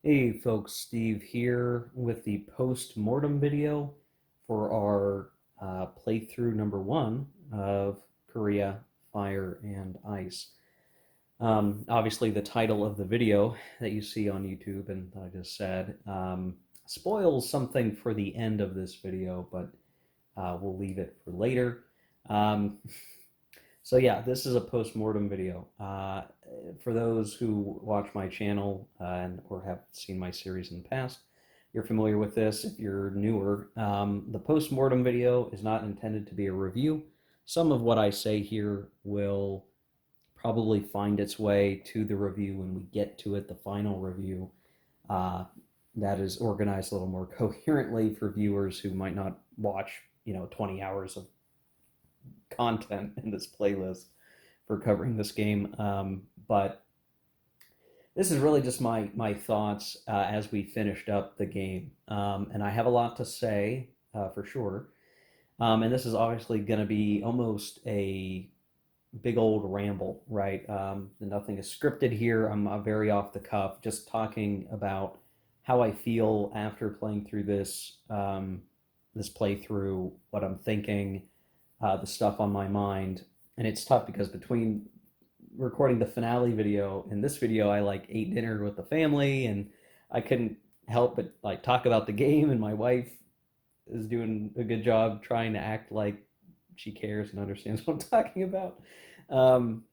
Hey folks, Steve here with the post-mortem video for our playthrough number one of Korea, Fire, and Ice. Obviously, the title of the video that you see on YouTube and that I just said spoils something for the end of this video, but we'll leave it for later. Um, so yeah, this is a post-mortem video. For those who watch my channel or have seen my series in the past, you're familiar with this. If you're newer, the post-mortem video is not intended to be a review. Some of what I say here will probably find its way to the review when we get to it, the final review. Uh, that is organized a little more coherently for viewers who might not watch, 20 hours of content in this playlist for covering this game. But this is really just my thoughts as we finished up the game, and I have a lot to say for sure. And this is obviously going to be almost a big old ramble, right? Nothing is scripted here. I'm very off the cuff, just talking about how I feel after playing through this playthrough, what I'm thinking, the stuff on my mind. And it's tough because between recording the finale video and this video, I like ate dinner with the family, and I couldn't help but like talk about the game. And my wife is doing a good job trying to act like she cares and understands what I'm talking about. Um,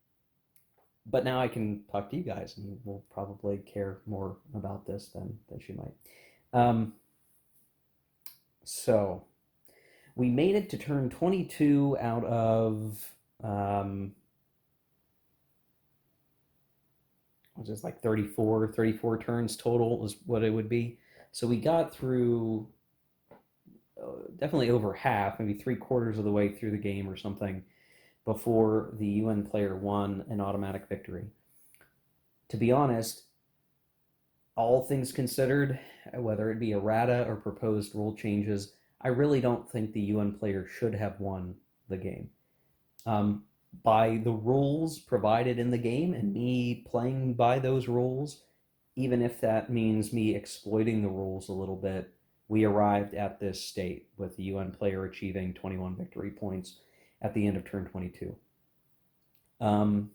but now I can talk to you guys, and we'll probably care more about this than she might. Um, so we made it to turn 22 out of was just like 34 turns total is what it would be. So we got through definitely over half, maybe three-quarters of the way through the game or something before the UN player won an automatic victory. To be honest, all things considered, whether it be errata or proposed rule changes, I really don't think the UN player should have won the game. Um, by the rules provided in the game and me playing by those rules, even if that means me exploiting the rules a little bit, we arrived at this state with the UN player achieving 21 victory points at the end of turn 22. Um,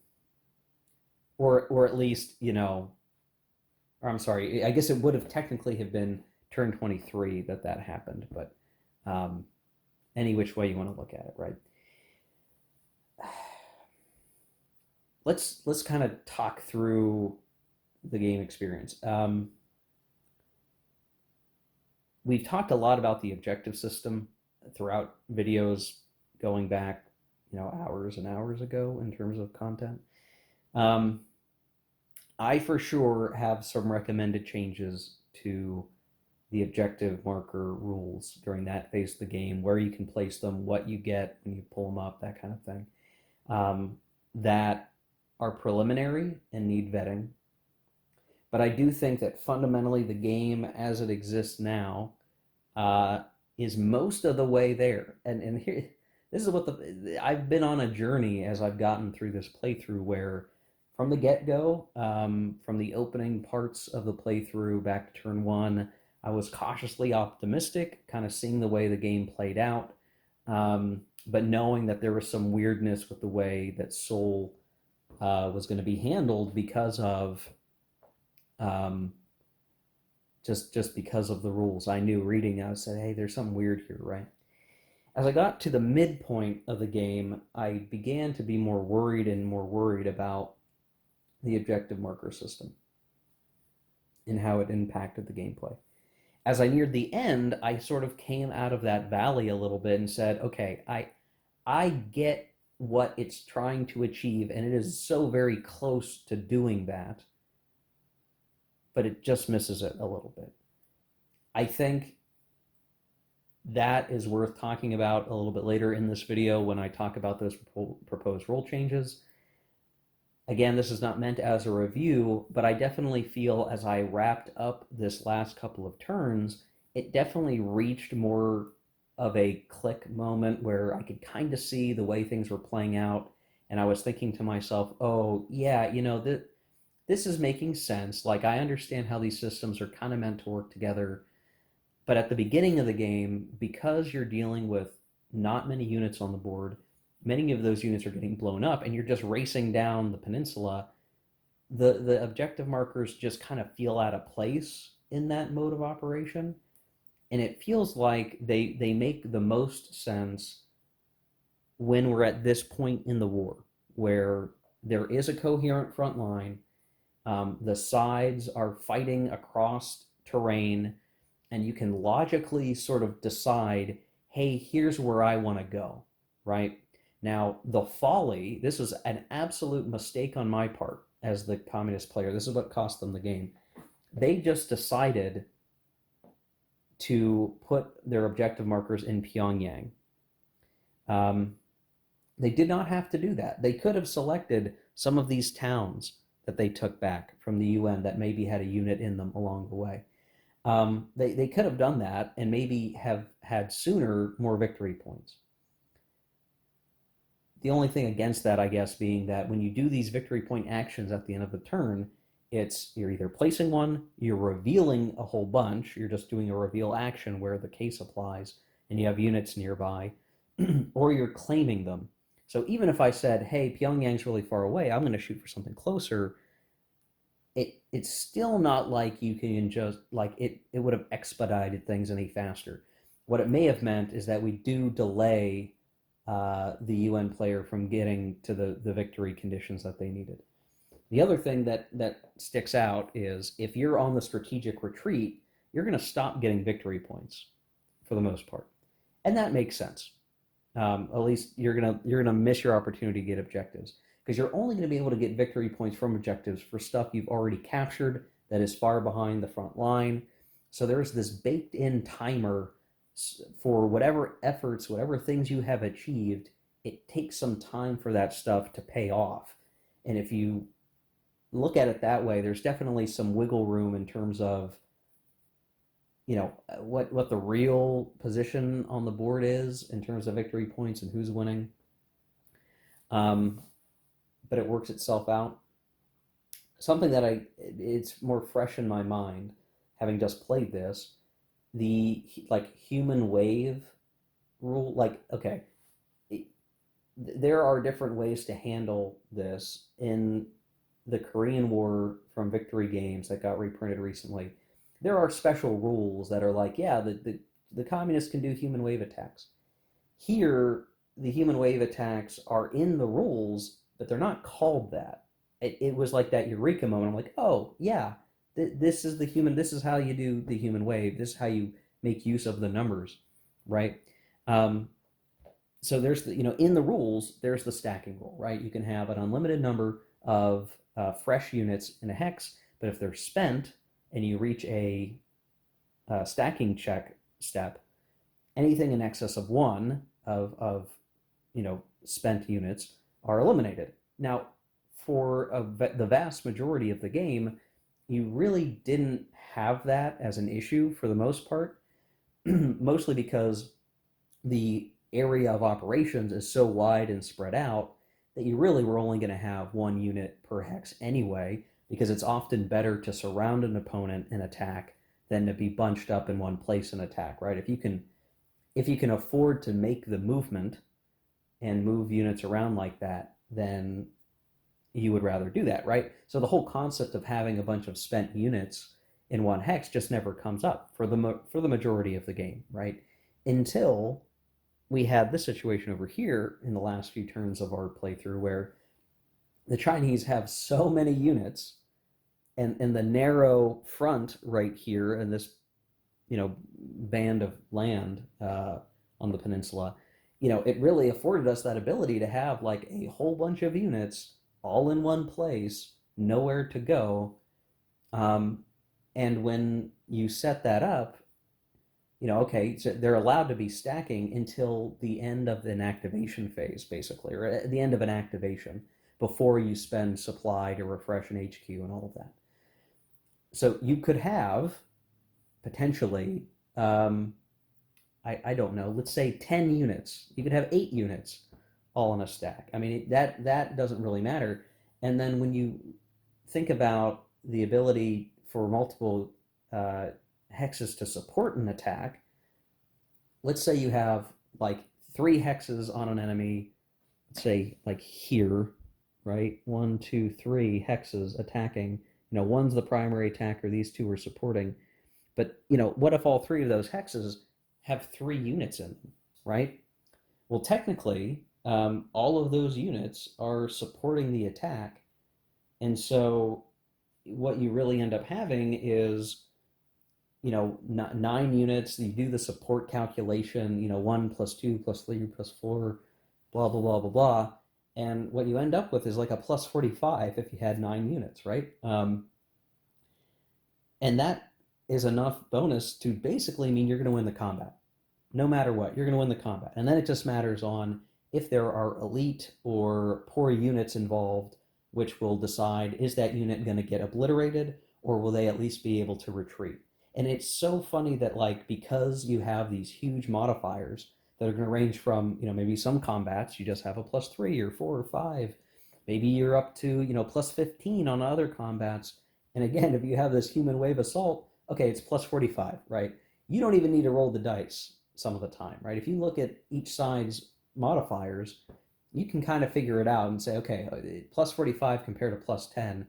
or at least, or I'm sorry, I guess it would have technically have been turn 23 that happened, but um, any which way you want to look at it, right? Let's kind of talk through the game experience. We've talked a lot about the objective system throughout videos going back, hours and hours ago in terms of content. Um, I for sure have some recommended changes to the objective marker rules during that phase of the game, where you can place them, what you get when you pull them up, that kind of thing, that are preliminary and need vetting. But I do think that fundamentally the game as it exists now is most of the way there. And here, this is what I've been on a journey as I've gotten through this playthrough where from the get-go, from the opening parts of the playthrough back to turn one, I was cautiously optimistic, kind of seeing the way the game played out, but knowing that there was some weirdness with the way that Soul was going to be handled because of um, just because of the rules. I knew reading, I said, hey, there's something weird here, right? As I got to the midpoint of the game, I began to be more worried and more worried about the objective marker system and how it impacted the gameplay. As I neared the end, I sort of came out of that valley a little bit and said, okay, I get what it's trying to achieve, and it is so very close to doing that, but it just misses it a little bit. I think that is worth talking about a little bit later in this video when I talk about those proposed rule changes. Again, this is not meant as a review, but I definitely feel as I wrapped up this last couple of turns, it definitely reached more of a click moment where I could kind of see the way things were playing out. And I was thinking to myself, oh, yeah, this is making sense. Like, I understand how these systems are kind of meant to work together. But at the beginning of the game, because you're dealing with not many units on the board, many of those units are getting blown up, and you're just racing down the peninsula. The objective markers just kind of feel out of place in that mode of operation, and it feels like they make the most sense when we're at this point in the war, where there is a coherent front line. The sides are fighting across terrain, and you can logically sort of decide, hey, here's where I want to go, right? Now, the folly, this is an absolute mistake on my part as the communist player. This is what cost them the game. They just decided to put their objective markers in Pyongyang. Um, they did not have to do that. They could have selected some of these towns that they took back from the UN that maybe had a unit in them along the way. They could have done that and maybe have had sooner more victory points. The only thing against that, I guess, being that when you do these victory point actions at the end of the turn, you're either placing one, you're revealing a whole bunch, you're just doing a reveal action where the case applies and you have units nearby, or you're claiming them. So even if I said, hey, Pyongyang's really far away, I'm going to shoot for something closer, it's still not like you can just, like, it would have expedited things any faster. What it may have meant is that we do delay the UN player from getting to the victory conditions that they needed. The other thing that sticks out is if you're on the strategic retreat, you're going to stop getting victory points for the most part, and that makes sense. At least you're gonna miss your opportunity to get objectives, because you're only going to be able to get victory points from objectives for stuff you've already captured that is far behind the front line. So there's this baked-in timer for whatever efforts, whatever things you have achieved. It takes some time for that stuff to pay off, and if you look at it that way, there's definitely some wiggle room in terms of what the real position on the board is in terms of victory points and who's winning. Um, but it works itself out. Something that it's more fresh in my mind, having just played this, the like human wave rule. Like, okay, there are different ways to handle this in the Korean War from Victory games that got reprinted recently. There are special rules that are like, yeah, the communists can do human wave attacks. Here, the human wave attacks are in the rules, but they're not called that. It was like that eureka moment. I'm like, oh yeah, this is this is how you do the human wave. This is how you make use of the numbers, right? Um, so there's in the rules, there's the stacking rule, right? You can have an unlimited number of fresh units in a hex, but if they're spent and you reach a stacking check step, anything in excess of one of spent units are eliminated. Now, for the vast majority of the game, you really didn't have that as an issue for the most part, mostly because the area of operations is so wide and spread out that you really were only going to have one unit per hex anyway, because it's often better to surround an opponent and attack than to be bunched up in one place and attack, right? If you can afford to make the movement and move units around like that, then you would rather do that, right? So the whole concept of having a bunch of spent units in one hex just never comes up for the majority of the game, right? Until we had this situation over here in the last few turns of our playthrough where the Chinese have so many units, and the narrow front right here in this band of land on the peninsula, it really afforded us that ability to have like a whole bunch of units all in one place, nowhere to go. And when you set that up, okay, so they're allowed to be stacking until the end of an activation phase, basically, or at the end of an activation before you spend supply to refresh an HQ and all of that. So you could have potentially, I don't know, let's say 10 units. You could have 8 units all in a stack. I mean, that doesn't really matter. And then when you think about the ability for multiple uh, hexes to support an attack. Let's say you have like 3 hexes on an enemy, let's say like here, right? 1, 2, 3 hexes attacking. One's the primary attacker, these two are supporting. But what if all 3 of those hexes have 3 units in them, right? Well, technically, all of those units are supporting the attack, and so what you really end up having is 9 units. You do the support calculation, 1 plus 2 plus 3 plus 4, blah blah blah blah blah, and what you end up with is like a plus 45 if you had 9 units, right? And that is enough bonus to basically mean you're going to win the combat. No matter what, you're going to win the combat. And then it just matters on if there are elite or poor units involved, which will decide, is that unit going to get obliterated, or will they at least be able to retreat? And it's so funny that, like, because you have these huge modifiers that are going to range from, maybe some combats you just have a plus 3 or 4 or 5. Maybe you're up to, plus 15 on other combats. And again, if you have this human wave assault, okay, it's plus 45, right? You don't even need to roll the dice some of the time, right? If you look at each side's modifiers, you can kind of figure it out and say, okay, plus 45 compared to plus 10,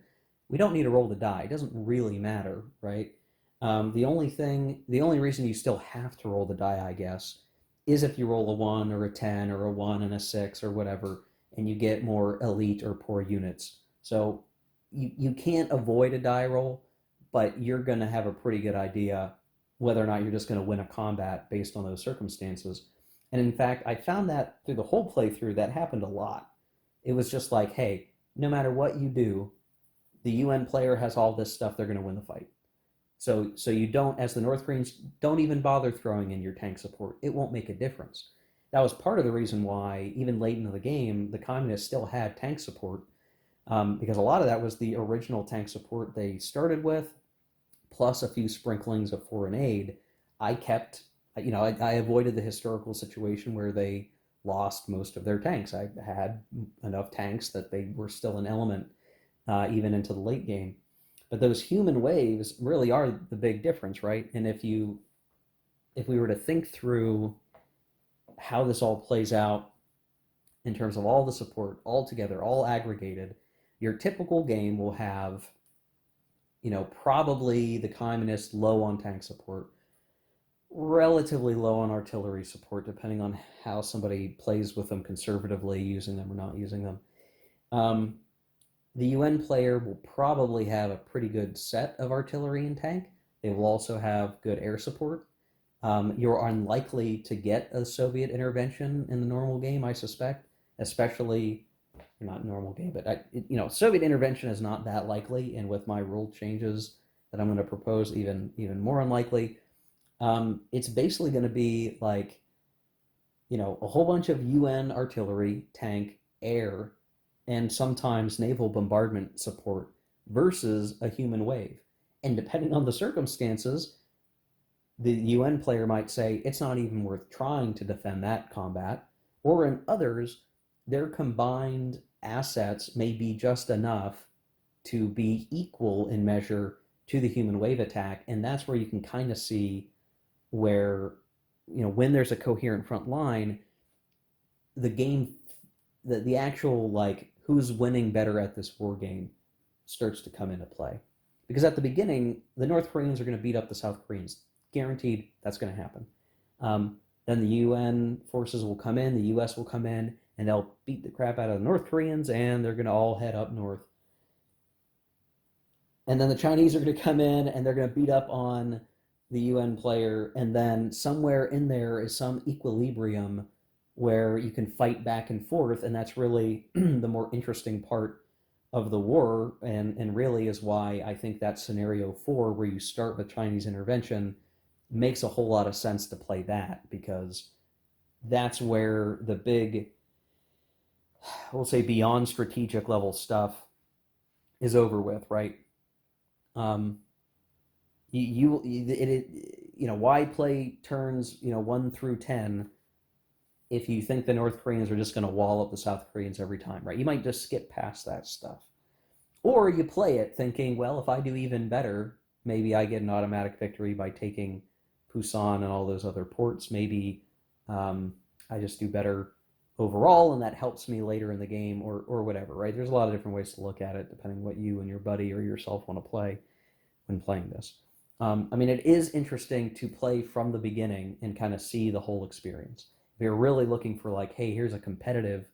we don't need to roll the die. It doesn't really matter, right? The only reason you still have to roll the die, I guess, is if you roll a 1 or a 10 or a 1 and a 6 or whatever, and you get more elite or poor units. So you can't avoid a die roll, but you're going to have a pretty good idea whether or not you're just going to win a combat based on those circumstances. And in fact, I found that through the whole playthrough, that happened a lot. It was just like, hey, no matter what you do, the UN player has all this stuff, they're going to win the fight. So you don't, as the North Koreans, don't even bother throwing in your tank support. It won't make a difference. That was part of the reason why, even late into the game, the communists still had tank support, because a lot of that was the original tank support they started with, plus a few sprinklings of foreign aid. I kept, I avoided the historical situation where they lost most of their tanks. I had enough tanks that they were still an element even into the late game. But those human waves really are the big difference, right? And if we were to think through how this all plays out in terms of all the support, all together, all aggregated, your typical game will have, probably the communists low on tank support, relatively low on artillery support, depending on how somebody plays with them conservatively, using them or not using them. Um, the UN player will probably have a pretty good set of artillery and tank. They will also have good air support. You're unlikely to get a Soviet intervention in the normal game, I suspect, especially not normal game, but Soviet intervention is not that likely, and with my rule changes that I'm going to propose, even more unlikely. It's basically going to be like a whole bunch of UN artillery, tank, air, and sometimes naval bombardment support versus a human wave. And depending on the circumstances, the UN player might say it's not even worth trying to defend that combat, or in others, their combined assets may be just enough to be equal in measure to the human wave attack. And that's where you can kind of see where, when there's a coherent front line, the game, the actual, like, who's winning better at this war game starts to come into play. Because at the beginning, the North Koreans are going to beat up the South Koreans. Guaranteed that's going to happen. Then the UN forces will come in, the US will come in, and they'll beat the crap out of the North Koreans, and they're going to all head up north. And then the Chinese are going to come in, and they're going to beat up on the UN player, and then somewhere in there is some equilibrium where you can fight back and forth, and that's really the more interesting part of the war, and really is why I think that scenario 4, where you start with Chinese intervention, makes a whole lot of sense to play that, because that's where the big, we'll say, beyond strategic level stuff is over with, right? Um, why play turns 1 through 10 if you think the North Koreans are just going to wall up the South Koreans every time, right? You might just skip past that stuff. Or you play it thinking, well, if I do even better, maybe I get an automatic victory by taking Pusan and all those other ports. Maybe I just do better overall, and that helps me later in the game, or whatever. Right? There's a lot of different ways to look at it, depending what you and your buddy or yourself want to play when playing this. I mean, it is interesting to play from the beginning and kind of see the whole experience. If you're really looking for like, hey, here's a competitive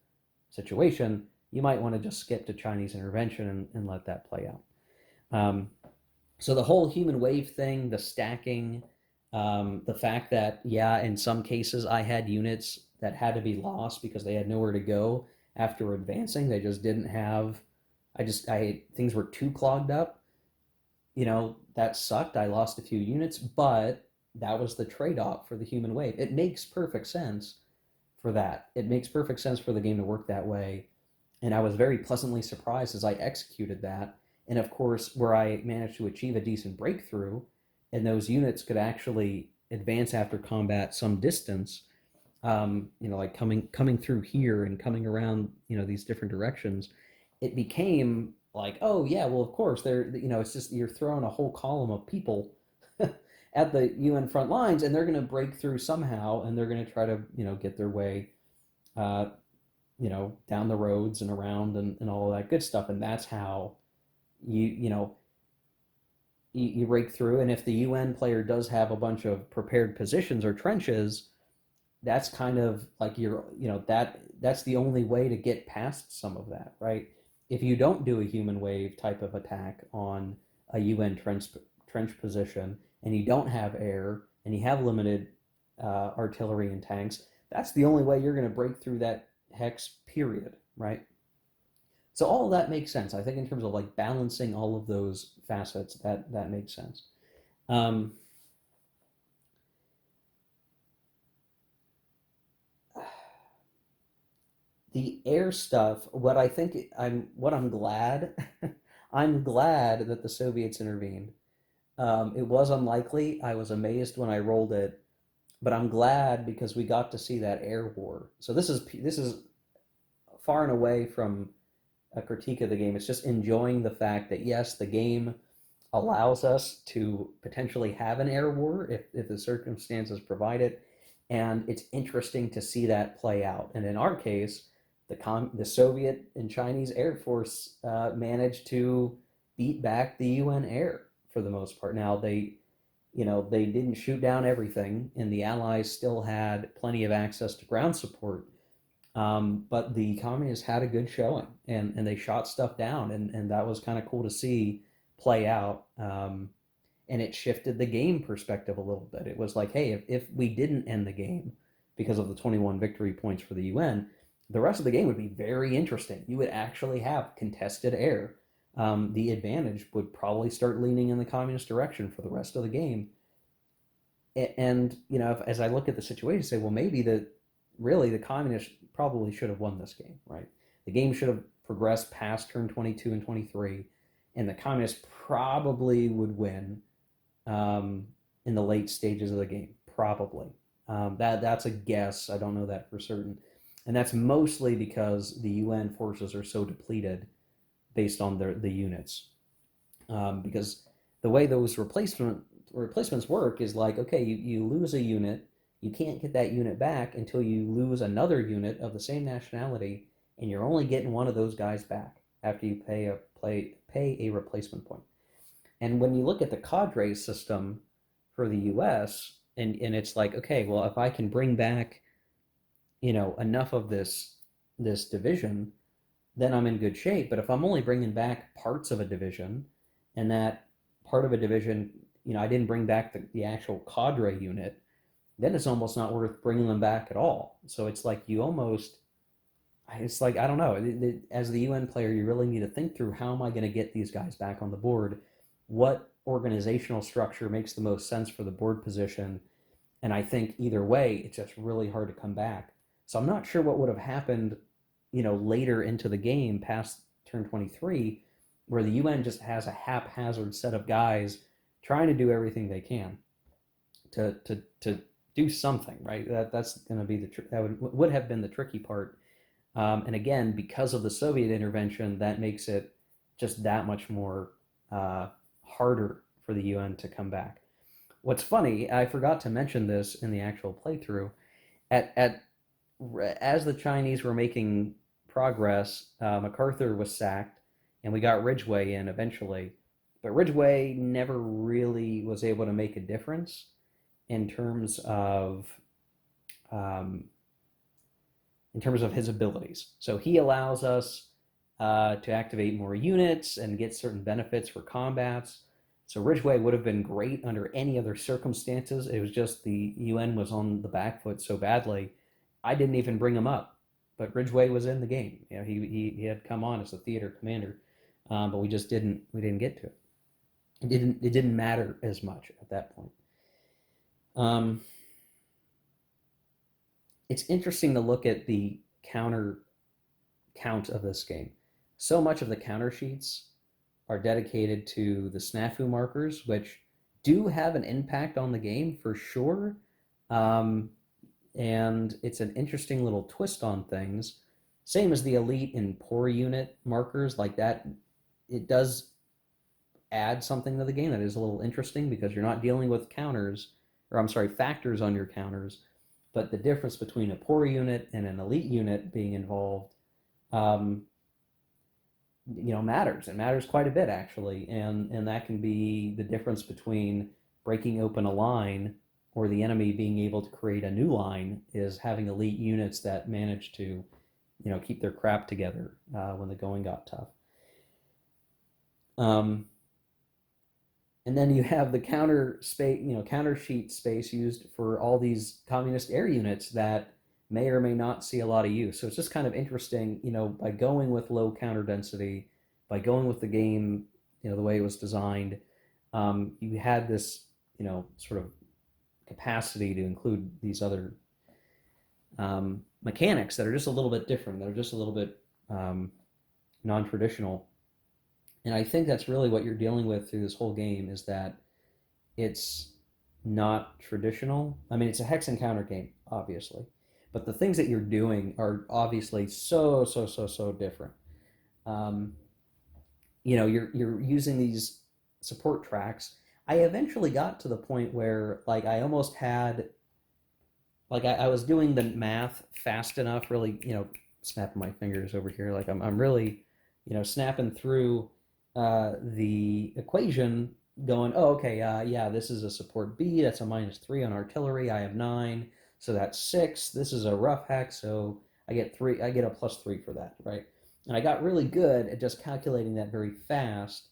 situation, you might want to just skip to Chinese intervention and let that play out. Um, so the whole human wave thing, the stacking, the fact that, yeah, in some cases I had units that had to be lost because they had nowhere to go after advancing. They just didn't have, things were too clogged up. That sucked. I lost a few units, but that was the trade off for the human wave. It makes perfect sense for that. It makes perfect sense for the game to work that way. And I was very pleasantly surprised as I executed that. And of course, where I managed to achieve a decent breakthrough, and those units could actually advance after combat some distance, like coming through here and coming around, these different directions, it became like, oh yeah, well of course it's just you're throwing a whole column of people at the UN front lines, and they're going to break through somehow, and they're going to try to get their way, uh, down the roads and around and all of that good stuff, and that's how you break through. And if the UN player does have a bunch of prepared positions or trenches, that's kind of like that's the only way to get past some of that, right? If you don't do a human wave type of attack on a UN trench position, and you don't have air, and you have limited artillery and tanks, that's the only way you're going to break through that hex, period, right? So all of that makes sense. I think in terms of like balancing all of those facets, that makes sense. Um, the air stuff, what I'm glad, I'm glad that the Soviets intervened. It was unlikely. I was amazed when I rolled it, but I'm glad because we got to see that air war. So this is far and away from a critique of the game. It's just enjoying the fact that yes, the game allows us to potentially have an air war if the circumstances provide it, and it's interesting to see that play out. And in our case, the Soviet and Chinese Air Force managed to beat back the UN air for the most part. Now they didn't shoot down everything, and the Allies still had plenty of access to ground support. But the communists had a good showing, and they shot stuff down, and that was kind of cool to see play out. And it shifted the game perspective a little bit. It was like, hey, if we didn't end the game because of the 21 victory points for the UN, the rest of the game would be very interesting. You would actually have contested air. The advantage would probably start leaning in the communist direction for the rest of the game. And as I look at the situation, I say, well, maybe the communists probably should have won this game, right? The game should have progressed past turn 22 and 23, and the communists probably would win in the late stages of the game, probably. That's a guess. I don't know that for certain, and that's mostly because the UN forces are so depleted based on the units. Because the way those replacements work is like, okay, you lose a unit, you can't get that unit back until you lose another unit of the same nationality, and you're only getting one of those guys back after you pay a replacement point. And when you look at the cadre system for the US, and it's like, okay, well, if I can bring back, enough of this division, then I'm in good shape. But if I'm only bringing back parts of a division, and that part of a division, I didn't bring back the actual cadre unit, then it's almost not worth bringing them back at all. So it's like it's like, I don't know. As the UN player, you really need to think through, how am I going to get these guys back on the board? What organizational structure makes the most sense for the board position? And I think either way, it's just really hard to come back. So I'm not sure what would have happened, later into the game past turn 23, where the UN just has a haphazard set of guys trying to do everything they can to do something, right? That's going to be that would have been the tricky part. And again, because of the Soviet intervention, that makes it just that much more uh, harder for the UN to come back. What's funny, I forgot to mention this in the actual playthrough. At as the Chinese were making progress, MacArthur was sacked, and we got Ridgway in eventually. But Ridgway never really was able to make a difference in terms of um, his abilities. So he allows us to activate more units and get certain benefits for combats. So Ridgway would have been great under any other circumstances. It was just the UN was on the back foot so badly. I didn't even bring him up, but Ridgway was in the game. You know, he had come on as a theater commander, but we didn't get to it. It didn't matter as much at that point. Um, it's interesting to look at the counter count of this game. So much of the counter sheets are dedicated to the snafu markers, which do have an impact on the game for sure. Um, and it's an interesting little twist on things. Same as the elite and poor unit markers, like that, it does add something to the game that is a little interesting because you're not dealing with counters, or I'm sorry, factors on your counters, but the difference between a poor unit and an elite unit being involved, um, matters. It matters quite a bit actually, and that can be the difference between breaking open a line or the enemy being able to create a new line is having elite units that manage to, keep their crap together when the going got tough. Um, and then you have the counter sheet space used for all these communist air units that may or may not see a lot of use. So it's just kind of interesting, by going with low counter density, by going with the game, the way it was designed, you had this, sort of capacity to include these other mechanics that are just a little bit different, that are just a little bit non-traditional. And I think that's really what you're dealing with through this whole game is that it's not traditional. I mean, it's a hex encounter game, obviously, but the things that you're doing are obviously so different. Um, you're using these support tracks. I eventually got to the point where like I almost had like I was doing the math fast enough, really, snapping my fingers over here, like I'm really, snapping through the equation, going, oh, okay, yeah, this is a support B, that's a -3 on artillery. I have 9, so that's 6. This is a rough hex, so I get 3. I get a +3 for that, right? And I got really good at just calculating that very fast.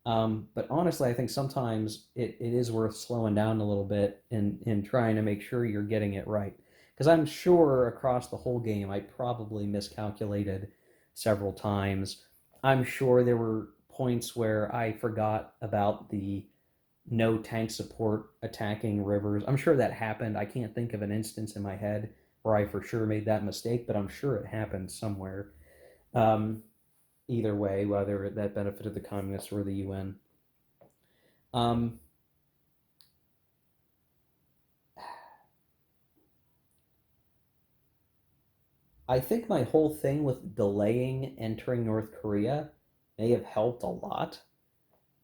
But honestly, I think sometimes it is worth slowing down a little bit and trying to make sure you're getting it right. Because I'm sure across the whole game, I probably miscalculated several times. I'm sure there were points where I forgot about the no tank support attacking rivers. I'm sure that happened. I can't think of an instance in my head where I for sure made that mistake, but I'm sure it happened somewhere. Um, Either way, whether that benefited the communists or the UN. Um, I think my whole thing with delaying entering North Korea may have helped a lot.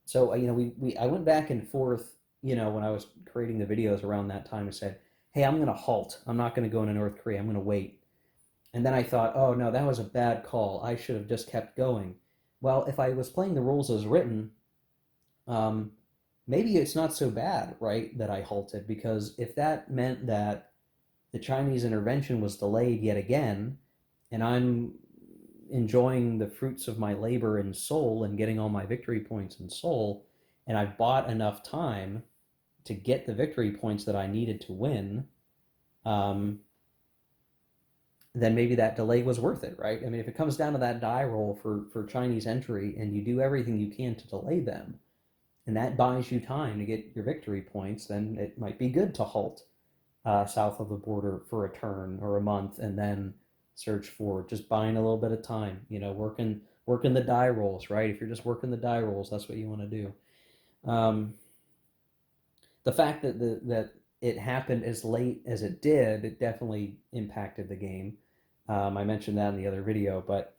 So I went back and forth, when I was creating the videos around that time, and said, "Hey, I'm going to halt. I'm not going to go into North Korea. I'm going to wait." And then I thought, "Oh no, that was a bad call. I should have just kept going." Well, if I was playing the rules as written, um, maybe it's not so bad, right, that I halted, because if that meant that the Chinese intervention was delayed yet again, and I'm enjoying the fruits of my labor in Seoul and getting all my victory points in Seoul, and I've bought enough time to get the victory points that I needed to win, um, then maybe that delay was worth it, right? I mean, if it comes down to that die roll for Chinese entry and you do everything you can to delay them, and that buys you time to get your victory points, then it might be good to halt south of the border for a turn or a month, and then search for just buying a little bit of time. Working the die rolls, right? If you're just working the die rolls, that's what you want to do. The fact that it happened as late as it did, it definitely impacted the game. I mentioned that in the other video, but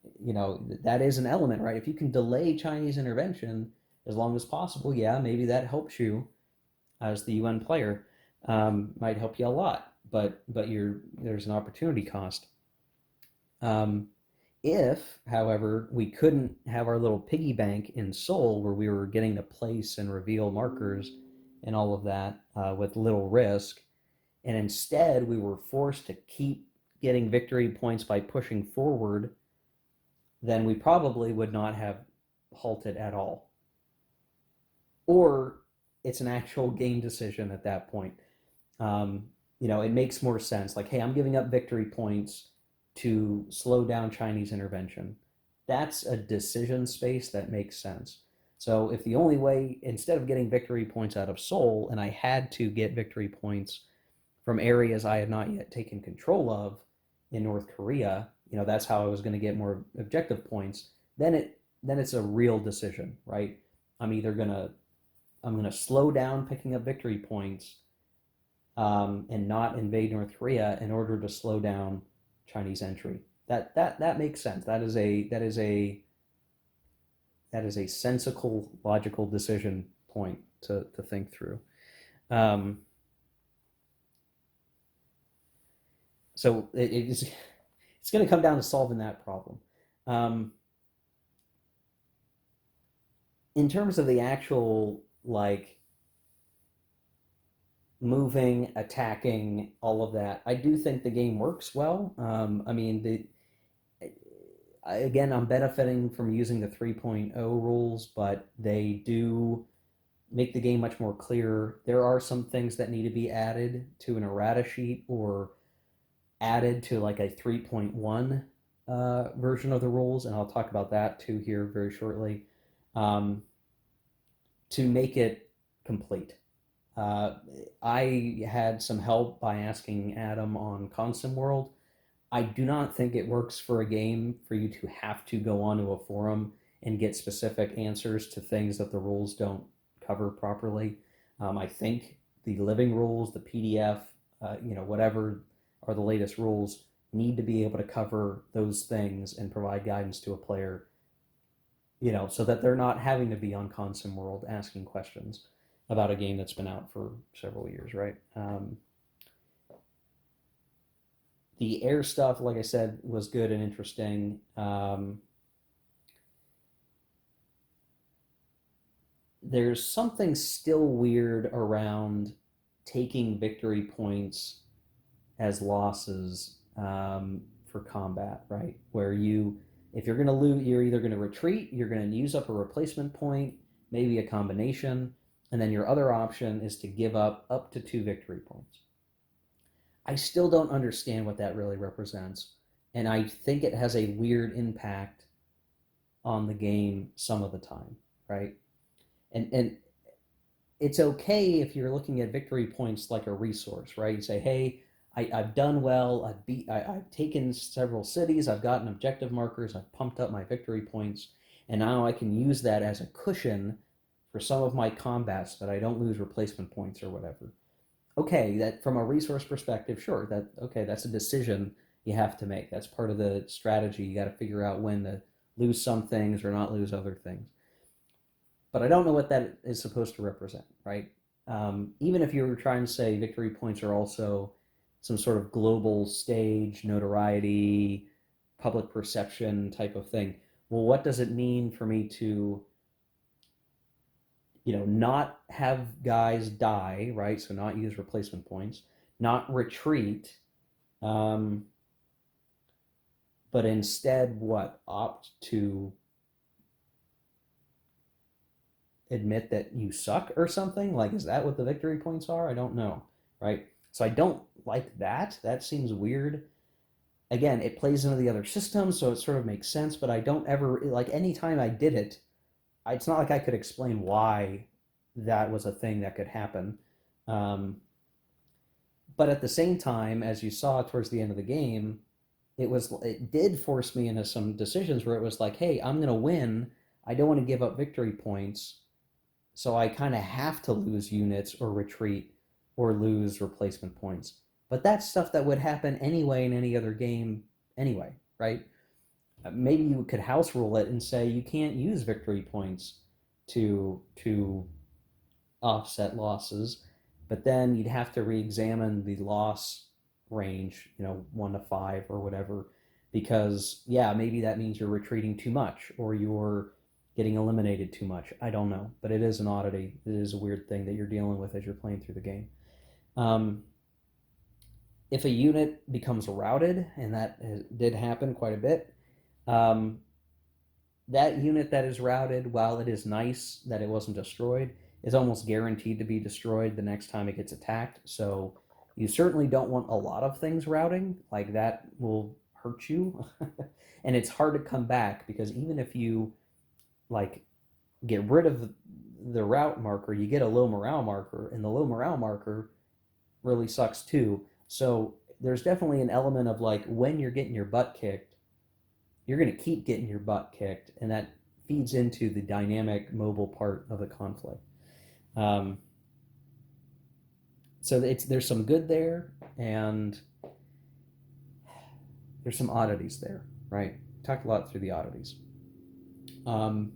that is an element, right? If you can delay Chinese intervention as long as possible, yeah, maybe that helps you as the UN player. Might help you a lot, but there's an opportunity cost. Um, if, however, we couldn't have our little piggy bank in Seoul where we were getting to place and reveal markers and all of that with little risk, and instead we were forced to keep getting victory points by pushing forward, then we probably would not have halted at all. Or it's an actual game decision at that point. It makes more sense. Like, hey, I'm giving up victory points to slow down Chinese intervention. That's a decision space that makes sense. So if the only way, instead of getting victory points out of Seoul, and I had to get victory points from areas I had not yet taken control of in North Korea, that's how I was going to get more objective points. Then it's a real decision, right? I'm either gonna I'm gonna slow down picking up victory points and not invade North Korea in order to slow down Chinese entry. That makes sense. That is a sensible, logical decision point to think through. Um, so it's going to come down to solving that problem. Um, in terms of the actual like moving, attacking, all of that, I do think the game works well. I mean, again, I'm benefiting from using the 3.0 rules, but they do make the game much more clear. There are some things that need to be added to an errata sheet or added to like a 3.1 version of the rules, and I'll talk about that too here very shortly, um, to make it complete. Uh, I had some help by asking Adam on Consum World. I do not think it works for a game for you to have to go onto a forum and get specific answers to things that the rules don't cover properly. I think the living rules, the PDF, whatever are the latest rules, need to be able to cover those things and provide guidance to a player, so that they're not having to be on Consum World asking questions about a game that's been out for several years, right? The air stuff, like I said, was good and interesting. There's something still weird around taking victory points as losses for combat, right? Where if you're going to lose, you're either going to retreat, you're going to use up a replacement point, maybe a combination, and then your other option is to give up to 2 victory points. I still don't understand what that really represents, and I think it has a weird impact on the game some of the time, right? And it's okay if you're looking at victory points like a resource, right? You say, hey, I've done well. I've taken several cities. I've gotten objective markers. I've pumped up my victory points, and now I can use that as a cushion for some of my combats so that I don't lose replacement points or whatever. Okay, that from a resource perspective, sure, that's a decision you have to make. That's part of the strategy. You got to figure out when to lose some things or not lose other things. But I don't know what that is supposed to represent, right? Even if you were trying to say victory points are also some sort of global stage notoriety, public perception type of thing. Well, what does it mean for me to not have guys die, right? So not use replacement points, not retreat, um, but instead opt to admit that you suck or something? Like, is that what the victory points are? I don't know, right? So I don't like that. That seems weird. Again, it plays into the other systems, so it sort of makes sense, but I don't ever, like, anytime I did it, it's not like I could explain why that was a thing that could happen. Um, but at the same time, as you saw towards the end of the game, it did force me into some decisions where it was like, hey, I'm gonna win. I don't want to give up victory points, so I kind of have to lose units or retreat or lose replacement points. But that's stuff that would happen anyway in any other game anyway, right? Maybe you could house rule it and say you can't use victory points to offset losses, but then you'd have to re-examine the loss range, 1 to 5 or whatever, because yeah, maybe that means you're retreating too much or you're getting eliminated too much. I don't know, but it is an oddity. It is a weird thing that you're dealing with as you're playing through the game. If a unit becomes routed, and that did happen quite a bit, um, that unit that is routed, while it is nice that it wasn't destroyed, is almost guaranteed to be destroyed the next time it gets attacked. So you certainly don't want a lot of things routing, like that will hurt you. And it's hard to come back because even if you like get rid of the route marker, you get a low morale marker, and the low morale marker really sucks too. So there's definitely an element of like when you're getting your butt kicked, you're going to keep getting your butt kicked, and that feeds into the dynamic mobile part of the conflict. Um, so there's some good there, and there's some oddities there, right? Talked a lot through the oddities. Um,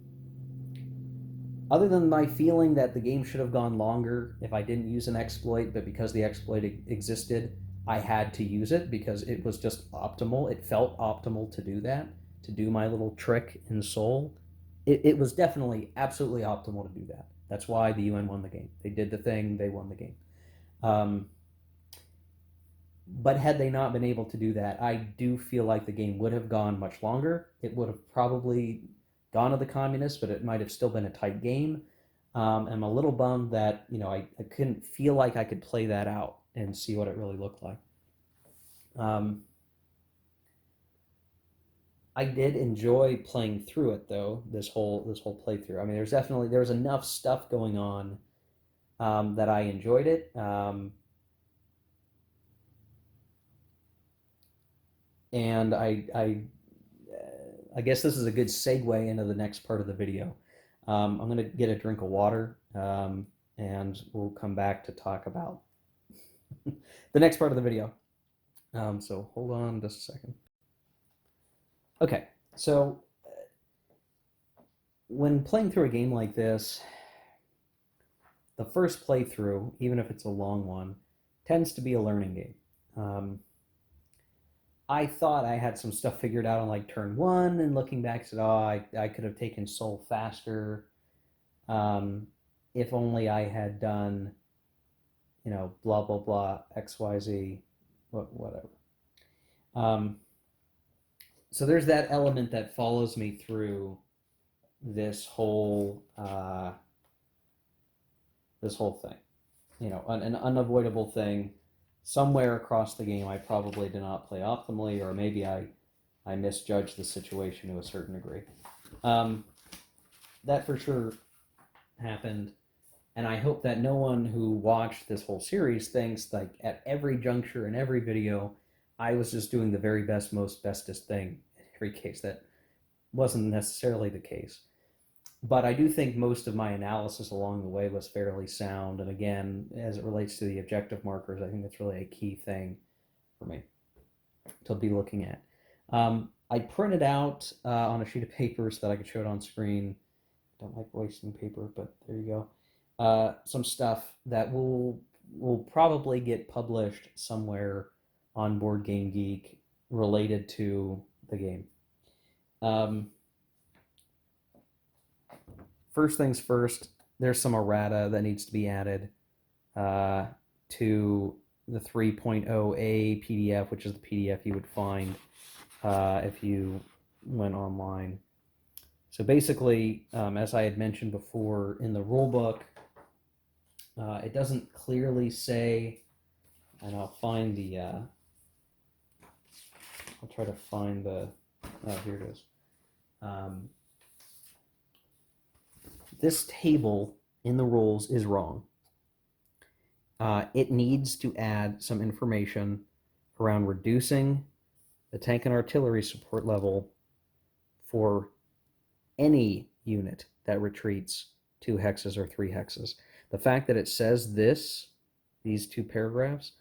Other than my feeling that the game should have gone longer if I didn't use an exploit, but because the exploit existed, I had to use it because it was just optimal. It felt optimal to do that, to do my little trick in Soul. It was definitely absolutely optimal to do that. That's why the UN won the game. They did the thing, they won the game. Um, but had they not been able to do that, I do feel like the game would have gone much longer. It would have probably gone to the communists, but it might have still been a tight game. I'm a little bummed that I couldn't feel like I could play that out and see what it really looked like. Um, I did enjoy playing through it though. This whole playthrough. I mean, there was enough stuff going on that I enjoyed it. And I guess this is a good segue into the next part of the video. I'm going to get a drink of water, and we'll come back to talk about the next part of the video. So hold on just a second. Okay, so when playing through a game like this, the first playthrough, even if it's a long one, tends to be a learning game. I thought I had some stuff figured out on like turn one, and looking back, said, "Oh, I could have taken Soul faster, if only I had done, blah blah blah, X Y Z, whatever." Um, so there's that element that follows me through this whole thing, an unavoidable thing. Somewhere across the game, I probably did not play optimally, or maybe I misjudged the situation to a certain degree. That for sure happened, and I hope that no one who watched this whole series thinks like at every juncture in every video, I was just doing the very best, most bestest thing in every case. That wasn't necessarily the case. But I do think most of my analysis along the way was fairly sound. And again, as it relates to the objective markers, I think that's really a key thing for me to be looking at. I printed out on a sheet of paper so that I could show it on screen. Don't like wasting paper, but there you go. Some stuff that will probably get published somewhere on Board Game Geek related to the game. First things first, there's some errata that needs to be added to the 3.0A PDF, which is the PDF you would find if you went online. So basically, as I had mentioned before, in the rulebook, it doesn't clearly say, and I'll find the, I'll try to find the, oh, here it is. This table in the rules is wrong. It needs to add some information around reducing the tank and artillery support level for any unit that retreats 2 hexes or 3 hexes. The fact that it says these 2 paragraphs,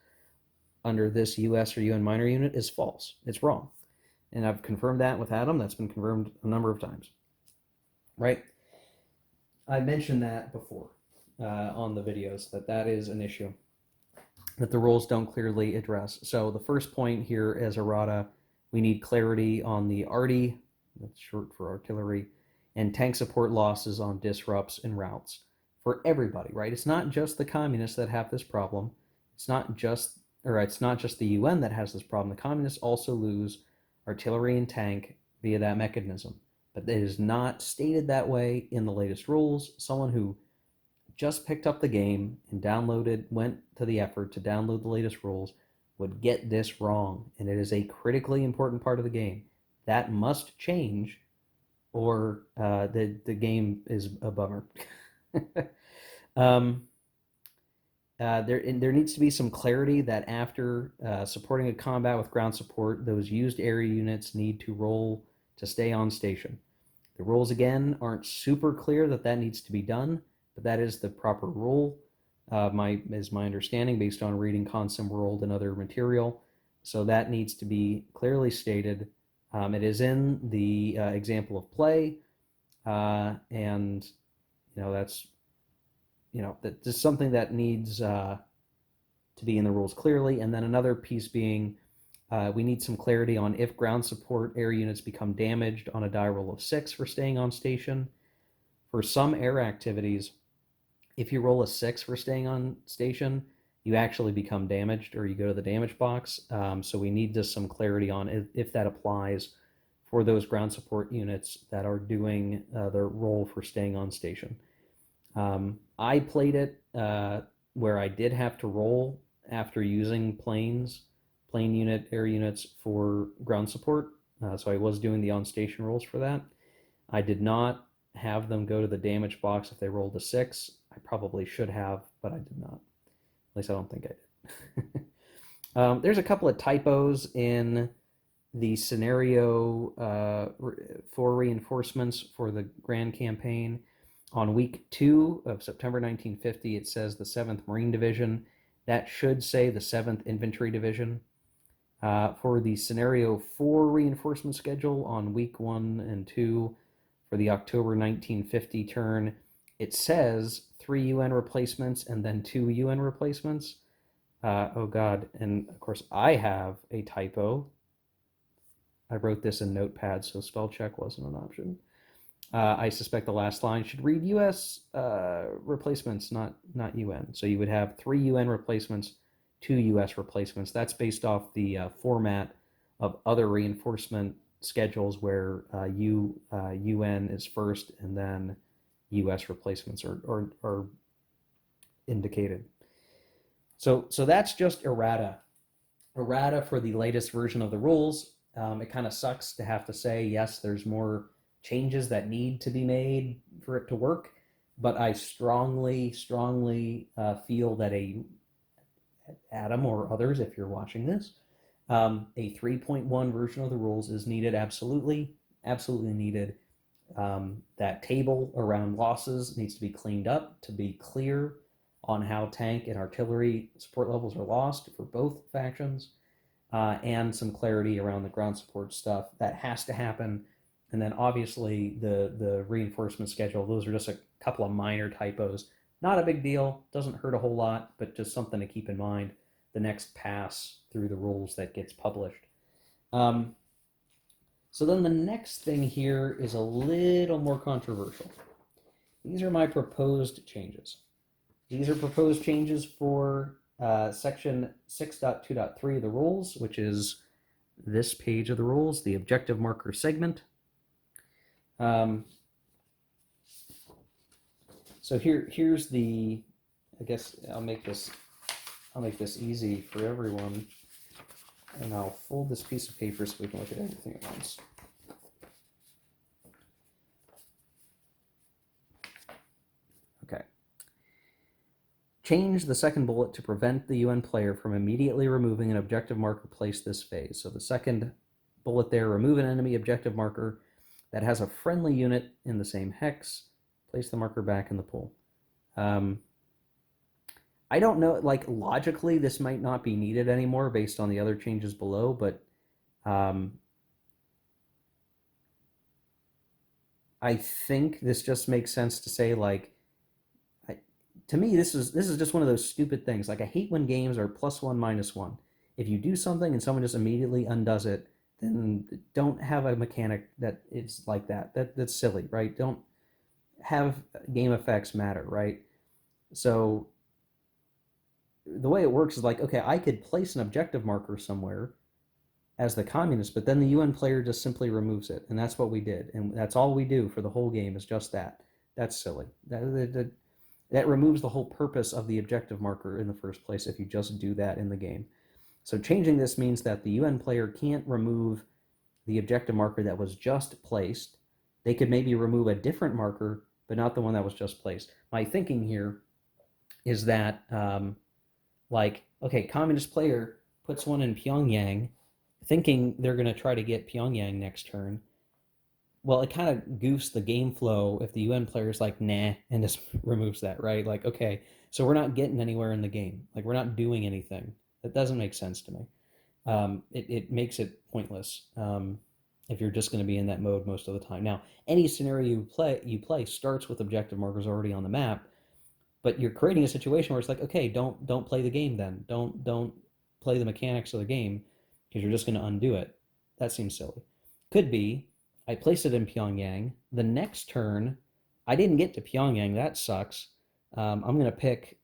under this US or UN minor unit is false. It's wrong. And I've confirmed that with Adam. That's been confirmed a number of times, right? I mentioned that before on the videos, that is an issue that the rules don't clearly address. So the first point here is errata. We need clarity on the arty, that's short for artillery, and tank support losses on disrupts and routes for everybody, right? It's not just the communists that have this problem. It's not just the UN that has this problem. The communists also lose artillery and tank via that mechanism. But it is not stated that way in the latest rules. Someone who just picked up the game and went to the effort to download the latest rules would get this wrong. And it is a critically important part of the game. That must change, or the game is a bummer. There needs to be some clarity that after supporting a combat with ground support, those used area units need to roll to stay on station. The rules, again, aren't super clear that needs to be done, but that is the proper rule, my understanding based on reading Consim World and other material. So that needs to be clearly stated. It is in the example of play, and that's just something that needs to be in the rules clearly. And then another piece being, we need some clarity on if ground support air units become damaged on a die roll of 6 for staying on station. For some air activities, if you roll a 6 for staying on station, you actually become damaged, or you go to the damage box. So we need just some clarity on if that applies for those ground support units that are doing their roll for staying on station. I played it where I did have to roll after using plane air units for ground support. So I was doing the on-station rolls for that. I did not have them go to the damage box if they rolled a 6. I probably should have, but I did not. At least I don't think I did. There's a couple of typos in the scenario for reinforcements for the Grand Campaign. On week 2 of September 1950, it says the 7th Marine Division. That should say the 7th Infantry Division. For the Scenario 4 reinforcement schedule on week 1 and 2 for the October 1950 turn, it says 3 UN replacements and then 2 UN replacements. Oh God, and of course I have a typo. I wrote this in Notepad, so spell check wasn't an option. I suspect the last line should read US replacements, not UN. So you would have 3 UN replacements, 2 US replacements. That's based off the format of other reinforcement schedules where UN is first and then US replacements are indicated. So that's just errata. Errata for the latest version of the rules. It kind of sucks to have to say, yes, there's more changes that need to be made for it to work, but I strongly feel that Adam or others, if you're watching this, a 3.1 version of the rules is needed. Absolutely needed. That table around losses needs to be cleaned up to be clear on how tank and artillery support levels are lost for both factions, and some clarity around the ground support stuff. That has to happen. And then obviously the reinforcement schedule, those are just a couple of minor typos. Not a big deal, doesn't hurt a whole lot, but just something to keep in mind the next pass through the rules that gets published. So then the next thing here is a little more controversial. These are my proposed changes. These are proposed changes for section 6.2.3 of the rules, which is this page of the rules, the objective marker segment. So here's the, I guess I'll make this easy for everyone, and I'll fold this piece of paper so we can look at everything at once. Okay. Change the second bullet to prevent the UN player from immediately removing an objective marker placed this phase. So the second bullet there, remove an enemy objective marker that has a friendly unit in the same hex. Place the marker back in the pool. I don't know, like logically, this might not be needed anymore based on the other changes below, but I think this just makes sense to say like, I, to me this is just one of those stupid things. Like I hate when games are +1 -1. If you do something and someone just immediately undoes it, then don't have a mechanic that is like that. That's silly, right? Don't have game effects matter, right? So the way it works is like, okay, I could place an objective marker somewhere as the communist, but then the UN player just simply removes it, and that's what we did, and that's all we do for the whole game is just that. That's silly. That removes the whole purpose of the objective marker in the first place if you just do that in the game. So changing this means that the UN player can't remove the objective marker that was just placed. They could maybe remove a different marker, but not the one that was just placed. My thinking here is that like, okay, communist player puts one in Pyongyang, thinking they're going to try to get Pyongyang next turn. Well, it kind of goofs the game flow if the UN player is like, nah, and just removes that, right? Like, okay, so we're not getting anywhere in the game. Like, we're not doing anything. That doesn't make sense to me. It makes it pointless if you're just going to be in that mode most of the time. Now, any scenario you play starts with objective markers already on the map, but you're creating a situation where it's like, okay, don't play the game then. Don't play the mechanics of the game because you're just going to undo it. That seems silly. Could be I placed it in Pyongyang. The next turn, I didn't get to Pyongyang. That sucks. I'm going to pick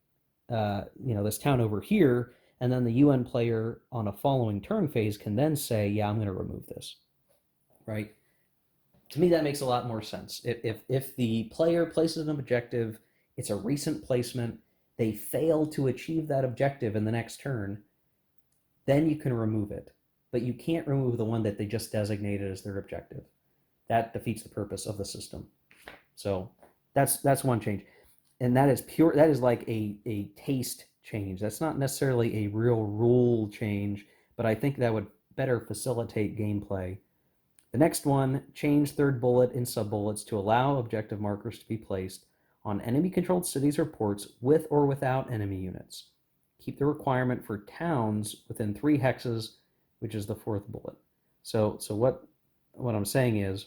this town over here, and then the UN player on a following turn phase can then say, yeah, I'm going to remove this. Right? To me, that makes a lot more sense. If the player places an objective, it's a recent placement, they fail to achieve that objective in the next turn, then you can remove it. But you can't remove the one that they just designated as their objective. That defeats the purpose of the system. So that's one change. And that is pure, that is like a taste change. That's not necessarily a real rule change, but I think that would better facilitate gameplay. The next one, change third bullet in sub-bullets to allow objective markers to be placed on enemy-controlled cities or ports with or without enemy units. Keep the requirement for towns within 3 hexes, which is the fourth bullet. So what I'm saying is,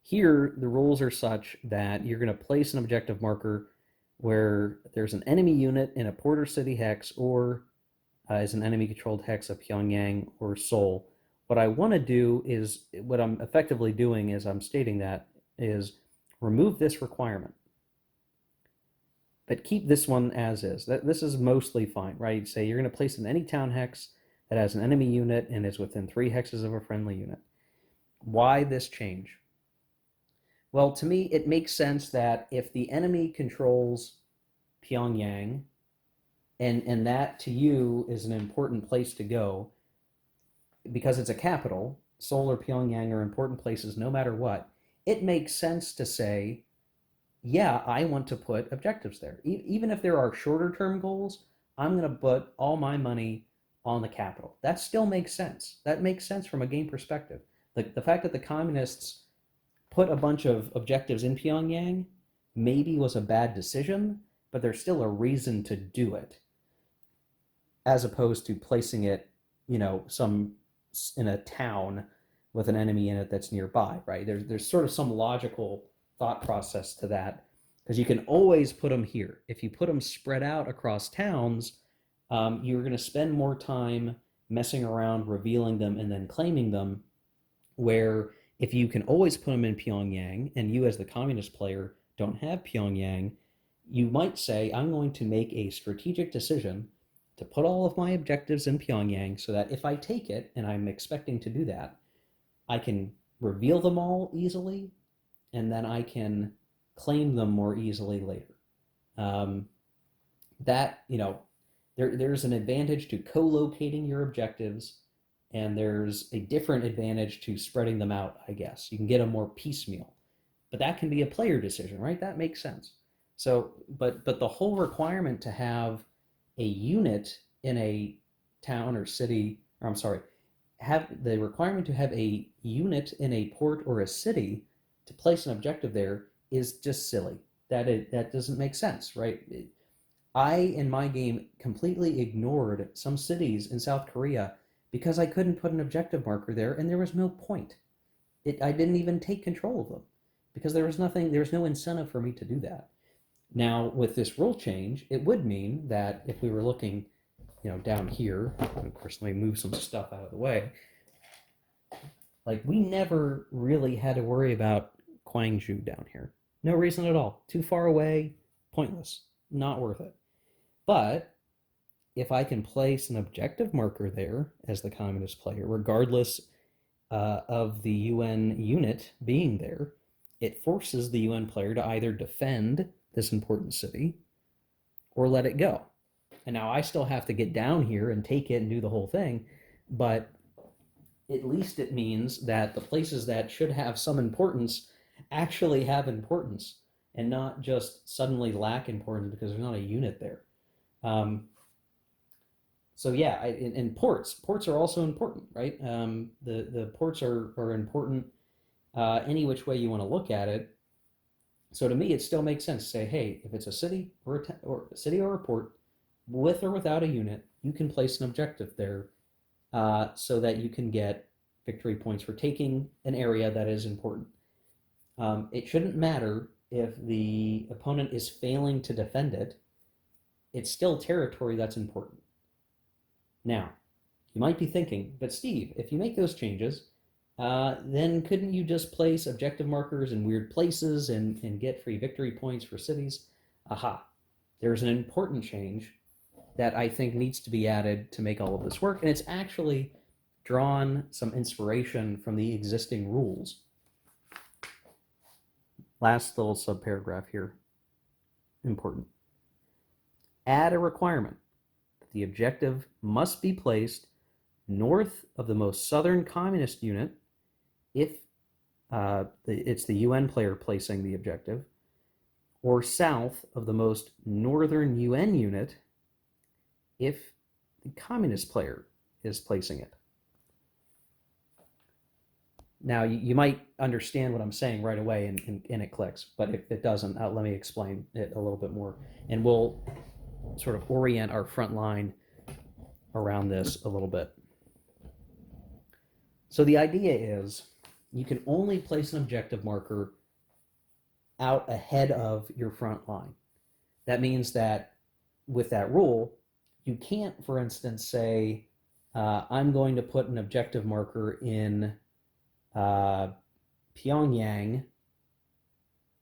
here the rules are such that you're going to place an objective marker where there's an enemy unit in a port or city hex, or is an enemy-controlled hex of Pyongyang or Seoul. What I want to do is, what I'm effectively doing is I'm stating that, is remove this requirement, but keep this one as is. This is mostly fine, right? Say you're going to place in any town hex that has an enemy unit and is within 3 hexes of a friendly unit. Why this change? Well, to me, it makes sense that if the enemy controls Pyongyang, and that to you is an important place to go, because it's a capital, Seoul or Pyongyang are important places no matter what, it makes sense to say, yeah, I want to put objectives there. Even if there are shorter term goals, I'm going to put all my money on the capital. That still makes sense. That makes sense from a game perspective. The fact that the communists put a bunch of objectives in Pyongyang maybe was a bad decision, but there's still a reason to do it, as opposed to placing it, some in a town with an enemy in it that's nearby, right? There's sort of some logical thought process to that, because you can always put them here. If you put them spread out across towns, you're going to spend more time messing around, revealing them, and then claiming them. Where if you can always put them in Pyongyang, and you as the communist player don't have Pyongyang, you might say, I'm going to make a strategic decision to put all of my objectives in Pyongyang so that if I take it, and I'm expecting to do that, I can reveal them all easily, and then I can claim them more easily later. Um, that, there's an advantage to co-locating your objectives, and there's a different advantage to spreading them out, I guess. You can get them more piecemeal. But that can be a player decision, right? That makes sense. So, but the whole requirement to have a unit in a town or city, or I'm sorry, have the requirement to have a unit in a port or a city to place an objective there is just silly. That doesn't make sense, right? I, in my game, completely ignored some cities in South Korea because I couldn't put an objective marker there, and there was no point. I didn't even take control of them. because there's no incentive for me to do that. Now, with this rule change, it would mean that if we were looking, down here, and of course, let me move some stuff out of the way. Like, we never really had to worry about Guangzhou down here. No reason at all. Too far away, pointless, not worth it. But if I can place an objective marker there as the communist player, regardless of the UN unit being there, it forces the UN player to either defend this important city or let it go. And now I still have to get down here and take it and do the whole thing, but at least it means that the places that should have some importance actually have importance and not just suddenly lack importance because there's not a unit there. So yeah, and ports are also important, right? The ports are important any which way you want to look at it. So to me, it still makes sense to say, hey, if it's a city or a city or a port, with or without a unit, you can place an objective there so that you can get victory points for taking an area that is important. It shouldn't matter if the opponent is failing to defend it. It's still territory that's important. Now, you might be thinking, but Steve, if you make those changes, then couldn't you just place objective markers in weird places and get free victory points for cities? Aha, there's an important change that I think needs to be added to make all of this work, and it's actually drawn some inspiration from the existing rules. Last little subparagraph here, important. Add a requirement that the objective must be placed north of the most southern communist unit if it's the UN player placing the objective, or south of the most northern UN unit if the communist player is placing it. Now, you might understand what I'm saying right away and it clicks, but if it doesn't, let me explain it a little bit more. And we'll sort of orient our front line around this a little bit. So the idea is you can only place an objective marker out ahead of your front line. That means that with that rule, you can't, for instance, say, I'm going to put an objective marker in Pyongyang,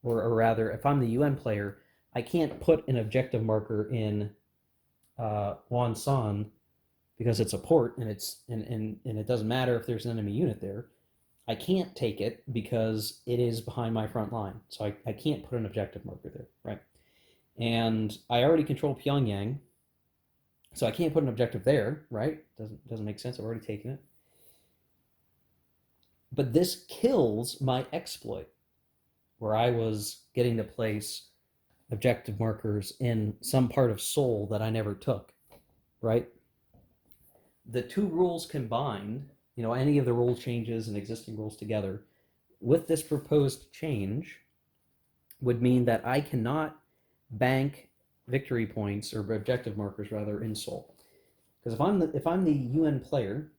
or rather, if I'm the UN player, I can't put an objective marker in Wonsan because it's a port and it doesn't matter if there's an enemy unit there. I can't take it because it is behind my front line, so I can't put an objective marker there, right? And I already control Pyongyang, so I can't put an objective there, right? Doesn't make sense. I've already taken it. But this kills my exploit, where I was getting to place objective markers in some part of Seoul that I never took, right? The two rules combined, any of the rule changes and existing rules together, with this proposed change, would mean that I cannot bank victory points, or objective markers rather, in Seoul. Because if I'm the UN player,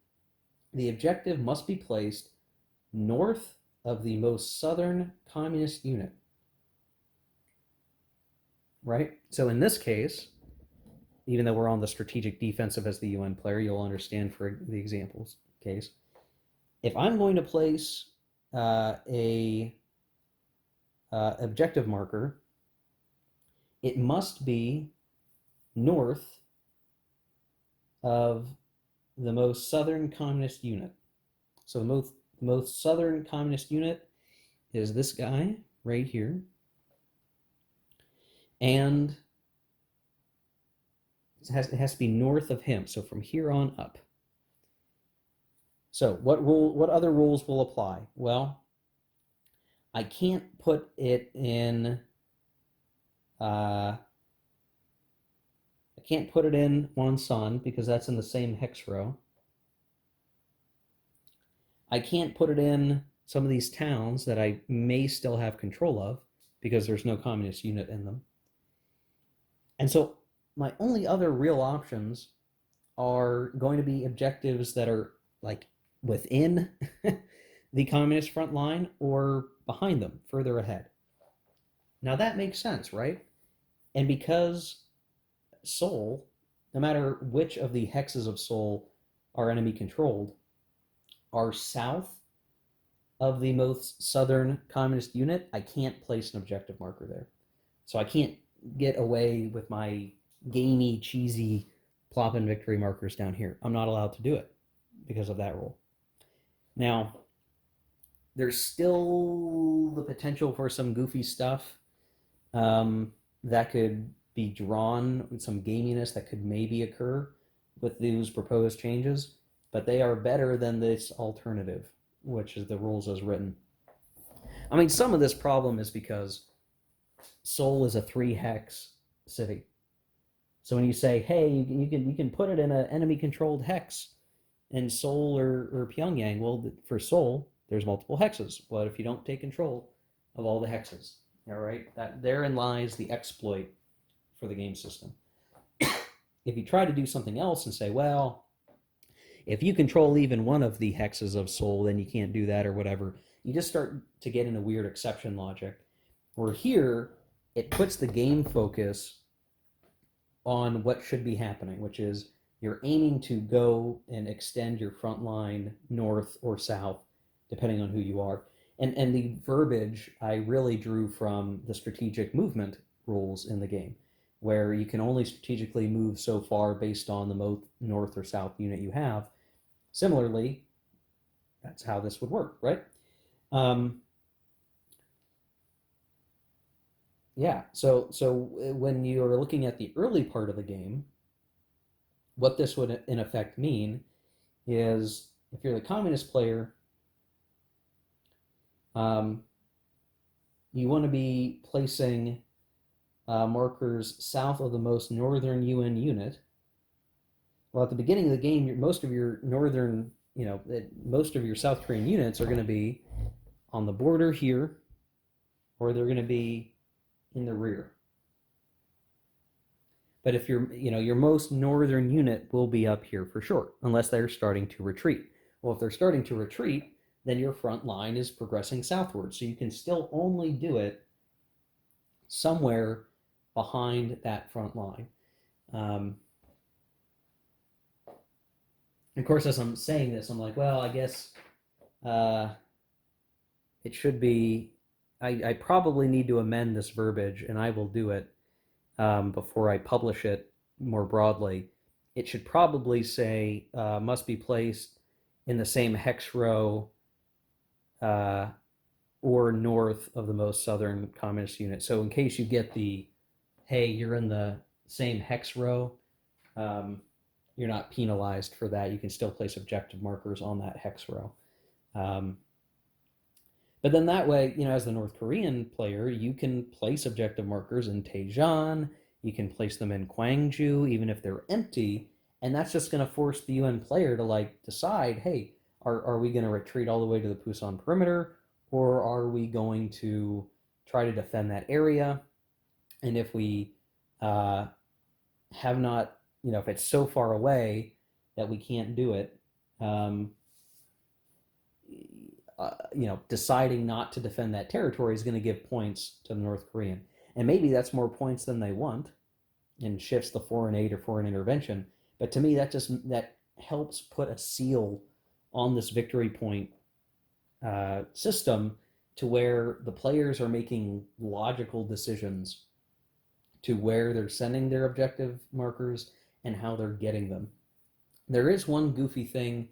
the objective must be placed north of the most southern communist unit, right? So in this case, even though we're on the strategic defensive as the UN player, you'll understand for the examples case. If I'm going to place a objective marker, it must be north of the most southern communist unit. So the most southern communist unit is this guy right here. And it has to be north of him. So from here on up. So what other rules will apply? Well, I can't put it in I can't put it in Wonsan because that's in the same hex row. I can't put it in some of these towns that I may still have control of because there's no communist unit in them. And so my only other real options are going to be objectives that are like within the communist front line or behind them, further ahead. Now that makes sense, right? And because Seoul, no matter which of the hexes of Seoul are enemy controlled, are south of the most southern communist unit, I can't place an objective marker there. So I can't get away with my gamey, cheesy plop in victory markers down here. I'm not allowed to do it because of that rule. Now, there's still the potential for some goofy stuff that could be drawn, some gaminess that could maybe occur with these proposed changes, but they are better than this alternative, which is the rules as written. I mean, some of this problem is because Seoul is a 3-hex city. So when you say, hey, you can put it in an enemy controlled hex in Seoul or Pyongyang, well, for Seoul, there's multiple hexes. What if you don't take control of all the hexes? All right, that therein lies the exploit for the game system. If you try to do something else and say, well, if you control even one of the hexes of Seoul, then you can't do that or whatever, you just start to get in a weird exception logic. Where here, it puts the game focus on what should be happening, which is you're aiming to go and extend your front line north or south, depending on who you are. And the verbiage I really drew from the strategic movement rules in the game, where you can only strategically move so far based on the most north or south unit you have. Similarly, that's how this would work, right? Yeah, so when you're looking at the early part of the game, what this would in effect mean is if you're the communist player, um, you want to be placing markers south of the most northern UN unit. Well, at the beginning of the game, most of your northern, most of your South Korean units are going to be on the border here, or they're going to be in the rear. But if your most northern unit will be up here for sure, unless they're starting to retreat. Well, if they're starting to retreat, then your front line is progressing southward. So you can still only do it somewhere behind that front line. Of course, as I'm saying this, I'm like, well, I guess it should be. I probably need to amend this verbiage, and I will do it before I publish it more broadly. It should probably say must be placed in the same hex row or north of the most southern communist unit. So in case you get the, hey, you're in the same hex row, you're not penalized for that. You can still place objective markers on that hex row. But then that way, as the North Korean player, you can place objective markers in Daejeon. You can place them in Gwangju, even if they're empty. And that's just going to force the UN player to decide, hey, are we going to retreat all the way to the Pusan perimeter, or are we going to try to defend that area? And if we have not, if it's so far away that we can't do it, deciding not to defend that territory is going to give points to the North Korean. And maybe that's more points than they want and shifts the foreign aid or foreign intervention. But to me, that helps put a seal on this victory point system to where the players are making logical decisions to where they're sending their objective markers and how they're getting them. There is one goofy thing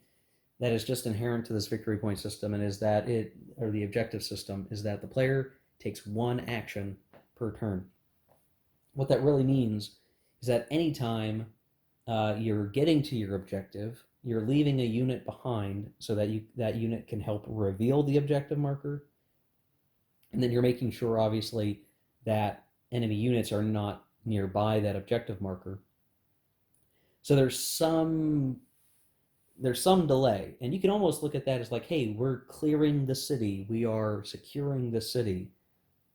that is just inherent to this victory point system, and is that the objective system, is that the player takes one action per turn. What that really means is that anytime you're getting to your objective, you're leaving a unit behind so that that unit can help reveal the objective marker, and then you're making sure, obviously, that enemy units are not nearby that objective marker. So there's some delay, and you can almost look at that as like, hey, we're clearing the city, we are securing the city.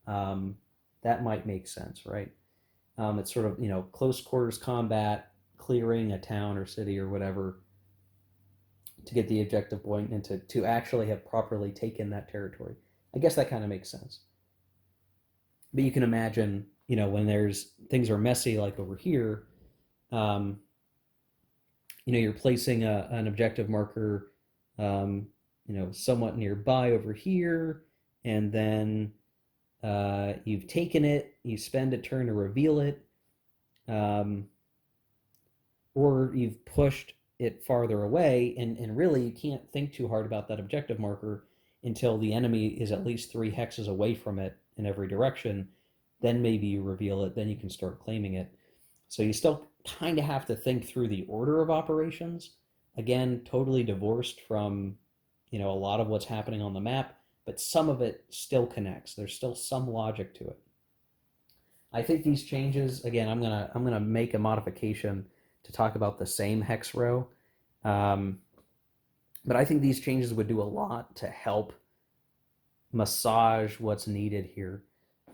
That might make sense, right? It's sort of close quarters combat, clearing a town or city or whatever. to get the objective point and to actually have properly taken that territory. I guess that kind of makes sense. But you can imagine, when there's things are messy like over here, um, you're placing an objective marker, somewhat nearby over here, and then you've taken it, you spend a turn to reveal it, um, or you've pushed it farther away, and really you can't think too hard about that objective marker until the enemy is at least 3 hexes away from it in every direction. Then maybe you reveal it, then you can start claiming it. So you still kind of have to think through the order of operations. Again, totally divorced from, a lot of what's happening on the map, but some of it still connects. There's still some logic to it. I think these changes, again, I'm gonna make a modification to talk about the same hex row, um, but I think these changes would do a lot to help massage what's needed here.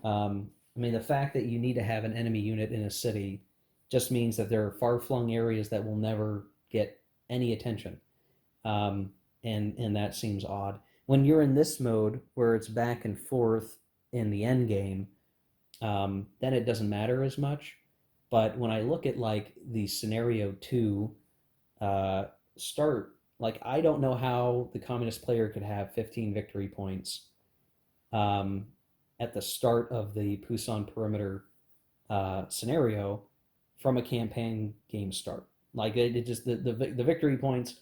The fact that you need to have an enemy unit in a city just means that there are far-flung areas that will never get any attention, and that seems odd. When you're in this mode where it's back and forth in the end game, then it doesn't matter as much. But when I look at like the scenario 2 start, like I don't know how the communist player could have 15 victory points um, at the start of the Pusan perimeter scenario from a campaign game start. Like it just the victory points,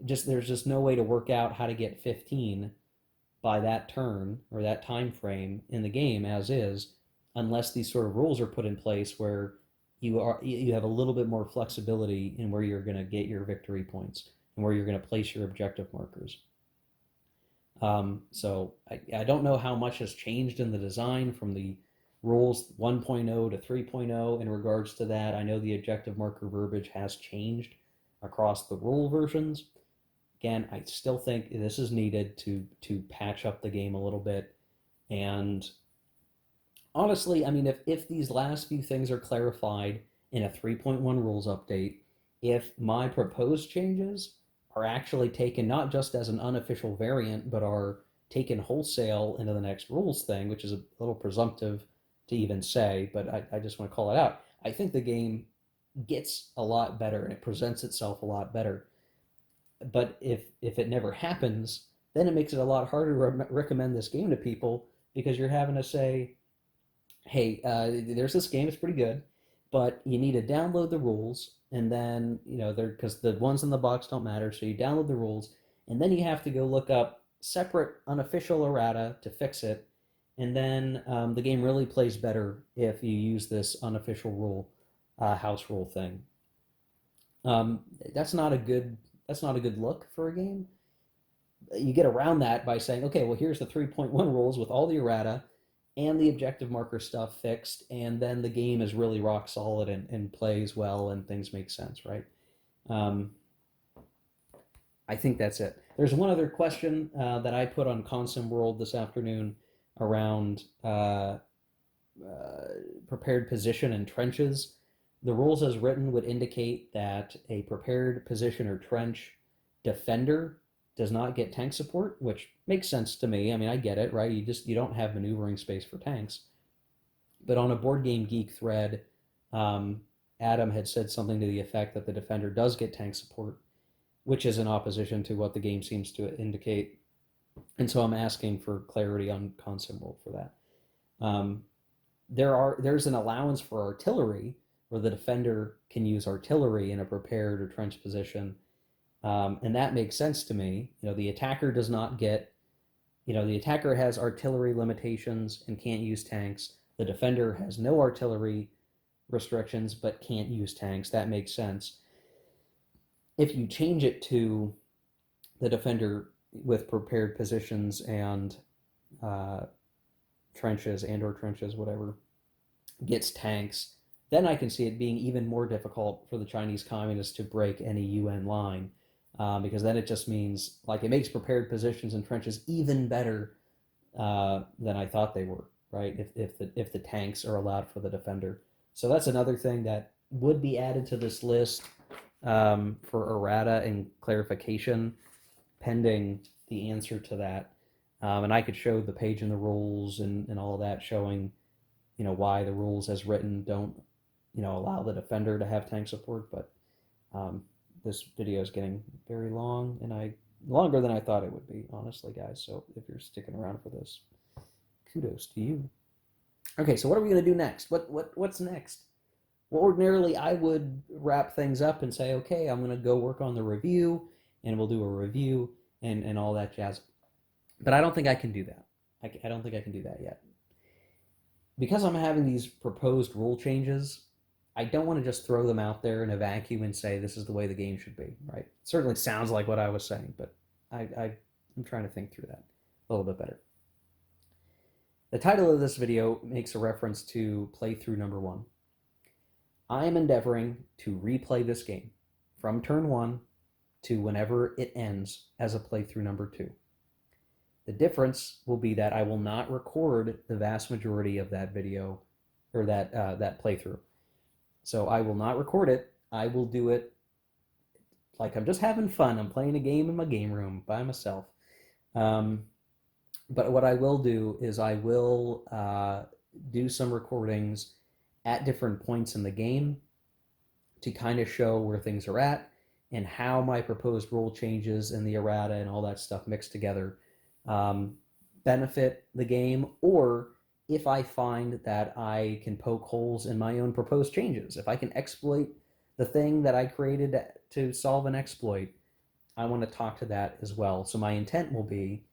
there's just no way to work out how to get 15 by that turn or that time frame in the game as is, unless these sort of rules are put in place where you have a little bit more flexibility in where you're going to get your victory points and where you're going to place your objective markers. So I don't know how much has changed in the design from the rules 1.0 to 3.0 in regards to that. I know the objective marker verbiage has changed across the rule versions. Again, I still think this is needed to patch up the game a little bit. And honestly, if these last few things are clarified in a 3.1 rules update, if my proposed changes are actually taken not just as an unofficial variant, but are taken wholesale into the next rules thing, which is a little presumptive to even say, but I just want to call it out. I think the game gets a lot better and it presents itself a lot better. But if it never happens, then it makes it a lot harder to recommend this game to people, because you're having to say, hey, there's this game, it's pretty good, but you need to download the rules, and then, because the ones in the box don't matter, so you download the rules, and then you have to go look up separate unofficial errata to fix it, and then the game really plays better if you use this unofficial rule, house rule thing. Um, that's not a good look for a game. You get around that by saying, okay, well, here's the 3.1 rules with all the errata and the objective marker stuff fixed, and then the game is really rock solid and plays well and things make sense, right? I think that's it. There's one other question that I put on Consim World this afternoon around prepared position and trenches. The rules as written would indicate that a prepared position or trench defender does not get tank support, which makes sense to me. I get it, right? You don't have maneuvering space for tanks. But on a Board Game Geek thread, Adam had said something to the effect that the defender does get tank support, which is in opposition to what the game seems to indicate. And so I'm asking for clarity on Consim World for that. There's an allowance for artillery where the defender can use artillery in a prepared or trench position. And that makes sense to me. The attacker does not get, the attacker has artillery limitations and can't use tanks. The defender has no artillery restrictions but can't use tanks. That makes sense. If you change it to the defender with prepared positions and trenches or trenches, whatever, gets tanks, then I can see it being even more difficult for the Chinese communists to break any UN line, because then it just means, like, it makes prepared positions and trenches even better than I thought they were, right? If the tanks are allowed for the defender. So that's another thing that would be added to this list for errata and clarification. pending the answer to that. And I could show the page in the rules and all of that, showing, why the rules as written don't, allow the defender to have tank support. But um, this video is getting very long, and longer than I thought it would be, honestly, guys. So if you're sticking around for this, kudos to you. Okay, so what are we going to do next? What's next? Well, ordinarily I would wrap things up and say, okay, I'm going to go work on the review, and we'll do a review and all that jazz. But I don't think I can do that. I don't think I can do that yet. Because I'm having these proposed rule changes, I don't want to just throw them out there in a vacuum and say this is the way the game should be, right? It certainly sounds like what I was saying, but I'm trying to think through that a little bit better. The title of this video makes a reference to playthrough number 1. I am endeavoring to replay this game from turn 1 to whenever it ends as a playthrough number 2. The difference will be that I will not record the vast majority of that video or that playthrough. So I will not record it. I will do it like I'm just having fun. I'm playing a game in my game room by myself. But what I will do is I will do some recordings at different points in the game to kind of show where things are at and how my proposed rule changes and the errata and all that stuff mixed together benefit the game, or if I find that I can poke holes in my own proposed changes. If I can exploit the thing that I created to solve an exploit, I want to talk to that as well. So my intent will be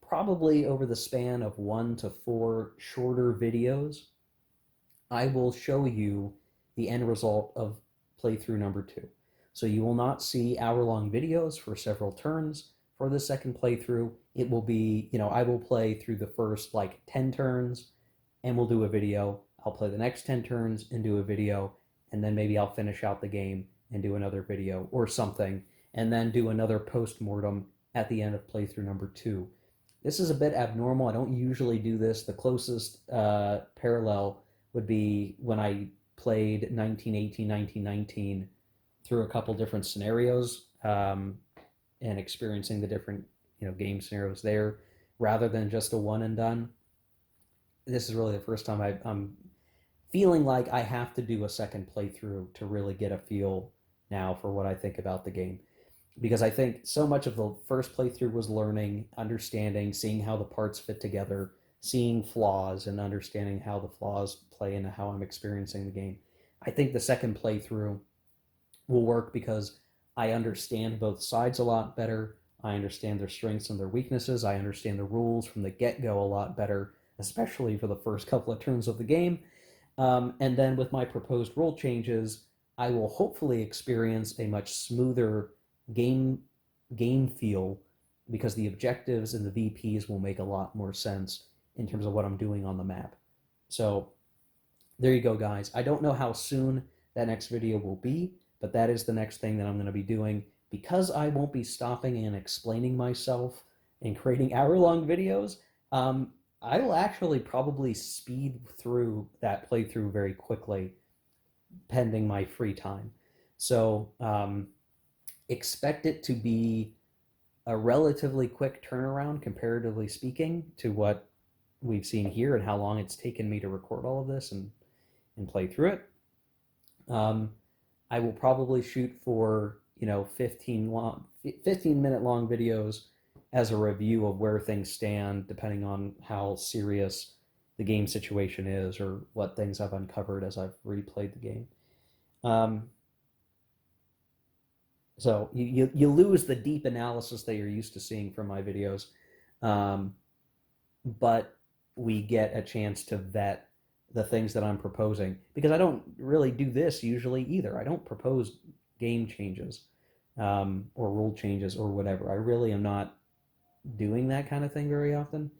probably over the span of 1 to 4 shorter videos, I will show you the end result of playthrough number 2. So you will not see hour-long videos for several turns. For the second playthrough, it will be, I will play through the first 10 turns and we'll do a video. I'll play the next 10 turns and do a video, and then maybe I'll finish out the game and do another video or something, and then do another post-mortem at the end of playthrough number 2. This is a bit abnormal. I don't usually do this. The closest parallel would be when I played 1918, 1919 through a couple different scenarios, and experiencing the different game scenarios there, rather than just a one and done. This is really the first time I'm feeling like I have to do a second playthrough to really get a feel now for what I think about the game. Because I think so much of the first playthrough was learning, understanding, seeing how the parts fit together, seeing flaws, and understanding how the flaws play into how I'm experiencing the game. I think the second playthrough will work because I understand both sides a lot better. I understand their strengths and their weaknesses. I understand the rules from the get-go a lot better, especially for the first couple of turns of the game. And then with my proposed rule changes, I will hopefully experience a much smoother game feel, because the objectives and the VPs will make a lot more sense in terms of what I'm doing on the map. So there you go, guys. I don't know how soon that next video will be, but that is the next thing that I'm going to be doing. Because I won't be stopping and explaining myself and creating hour-long videos, I will actually probably speed through that playthrough very quickly, pending my free time. So expect it to be a relatively quick turnaround, comparatively speaking, to what we've seen here and how long it's taken me to record all of this and play through it. I will probably shoot for 15-minute long videos as a review of where things stand, depending on how serious the game situation is or what things I've uncovered as I've replayed the game. So you lose the deep analysis that you're used to seeing from my videos, but we get a chance to vet the things that I'm proposing, because I don't really do this usually either. I don't propose game changes or rule changes or whatever. I really am not doing that kind of thing very often.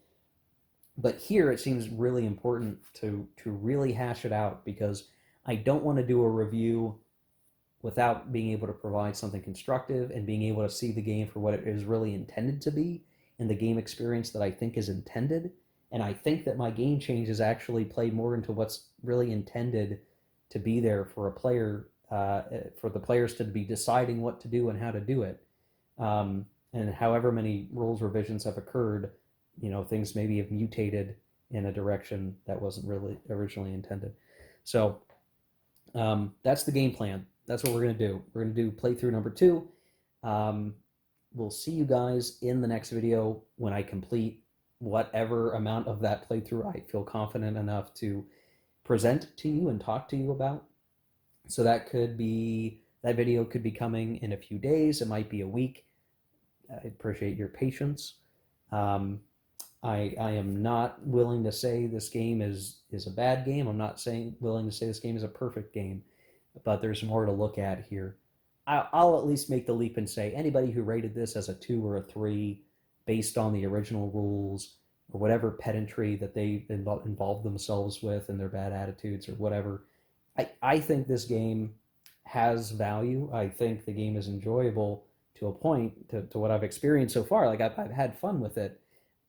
But here it seems really important to really hash it out, because I don't want to do a review without being able to provide something constructive and being able to see the game for what it is really intended to be and the game experience that I think is intended. And I think that my game changes actually play more into what's really intended to be there for a player, for the players to be deciding what to do and how to do it. and however many rules revisions have occurred, things maybe have mutated in a direction that wasn't really originally intended. So that's the game plan. That's what we're going to do. We're going to do playthrough number 2. Um, we'll see you guys in the next video when I complete whatever amount of that playthrough I feel confident enough to present to you and talk to you about. So that video could be coming in a few days. It might be a week. I appreciate your patience. Um, I am not willing to say this game is a bad game. I'm not willing to say this game is a perfect game, but there's more to look at here. I'll at least make the leap and say anybody who rated this as a 2 or a 3 based on the original rules or whatever pedantry that they involved themselves with and their bad attitudes or whatever, I think this game has value. I think the game is enjoyable to a point, to what I've experienced so far. Like I've had fun with it.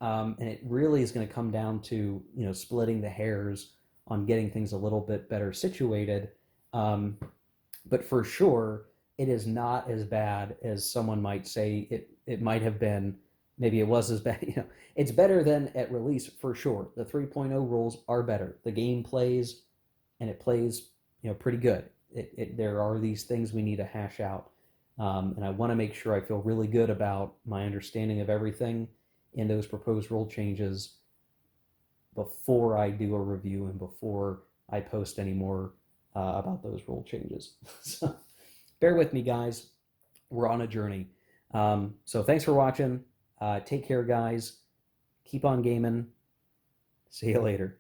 And it really is going to come down to splitting the hairs on getting things a little bit better situated. But for sure, it is not as bad as someone might say it might have been. Maybe it was as bad. It's better than at release for sure. The 3.0 rules are better. The game plays, and it plays pretty good. There are these things we need to hash out, and I want to make sure I feel really good about my understanding of everything in those proposed rule changes before I do a review and before I post any more about those rule changes. So bear with me, guys. We're on a journey. So thanks for watching. Take care, guys. Keep on gaming. See you later.